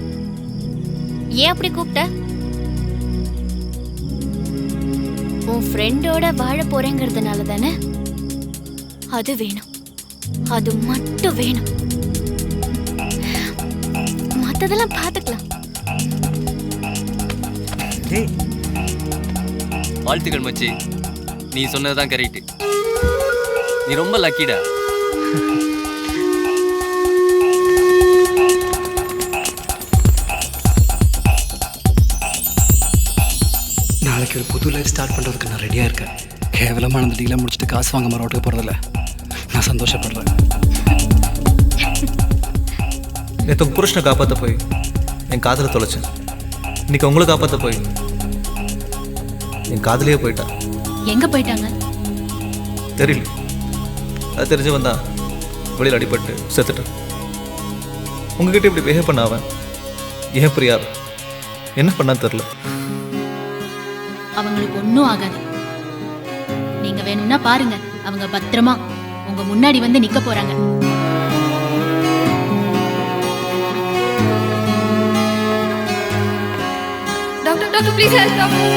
ஏன் அப்படி கூப்பிட்ட? உன் ஃப்ரெண்டோட வாழ போறேங்கிறதுனால தானே? அது வேணும், அது மட்டும் வேணும். மத்ததெல்லாம் பாத்துக்கலாம். வாழ்த்துக்கள் மச்சி, நீ சொன்னதுதான் கரெக்ட். நீ ரொம்ப லக்கிடா. நாளைக்கு ஒரு புது லைஃப் ஸ்டார்ட் பண்ணுறதுக்கு நான் ரெடியாக இருக்கேன். கேவலமான அந்த டீலை முடிச்சுட்டு காசு வாங்க ரோட்டுக்கு போகிறதில்ல. நான் சந்தோஷப்படுறேன். நேற்று உங்கள் புருஷனை காப்பாற்ற போய் என் காதலை தொலைச்சேன். இன்னைக்கு உங்களை காப்பாற்ற போய் என் காதலையே போயிட்டா. எங்க போயிட்டாங்க தெரியல. அது தெரிஞ்சு வந்தா வெளியில் அடிபட்டு செத்துட்டேன். உங்ககிட்ட இப்படி பிஹேவ் பண்ண அவன் ஏன் புரியாது? என்ன பண்ணான்னு தெரில. அவங்களுக்கு ஒன்றும் ஆகாது. நீங்க வேணும்னா பாருங்க, அவங்க பத்திரமா உங்க முன்னாடி வந்து நிக்க போறாங்க. Doctor please help doctor.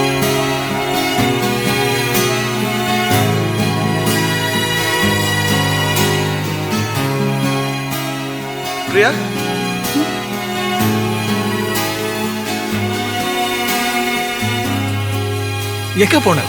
Priya, எங்க போன?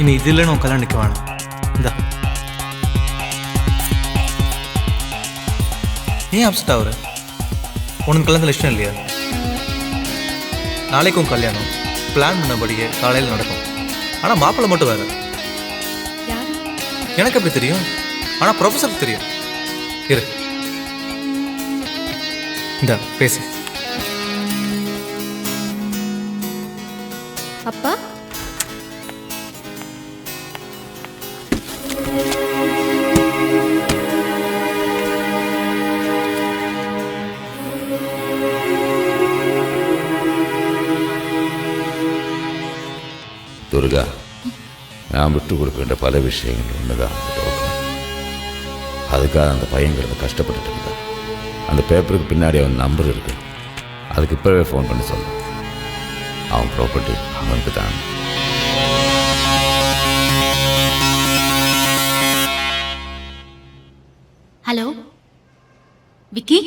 இனி இது இல்லைன்னு உன் கல்யாணம் நிற்க வேணாம். இந்தா. ஏன் அப்செட் ஆகுற? உனக்கு கல்யாணத்தில் இஷ்டம் இல்லையா? நாளைக்கு உன் கல்யாணம் பிளான் பண்ணபடியே காலையில் நடக்கும். ஆனால் மாப்பிள்ளை மட்டும் வேறு. எனக்கு எப்படி தெரியும்? ஆனால் ப்ரொஃபஸருக்கு தெரியும். இரு, இந்தா பேசு. அப்பா, துர்கா, நான் விட்டு கொடுக்கின்ற பல விஷயங்கள் ஒன்றுதான். அதுக்காக அந்த பையங்கிறத கஷ்டப்பட்டுட்டு இருந்தான். அந்த பேப்பருக்கு பின்னாடி அவன் நம்பர் இருக்கு. அதுக்கு இப்போவே ஃபோன் பண்ணி சொன்னான். அவன் ப்ராப்பர்ட்டி அவனுக்கு தான். ஹலோ விக்கி,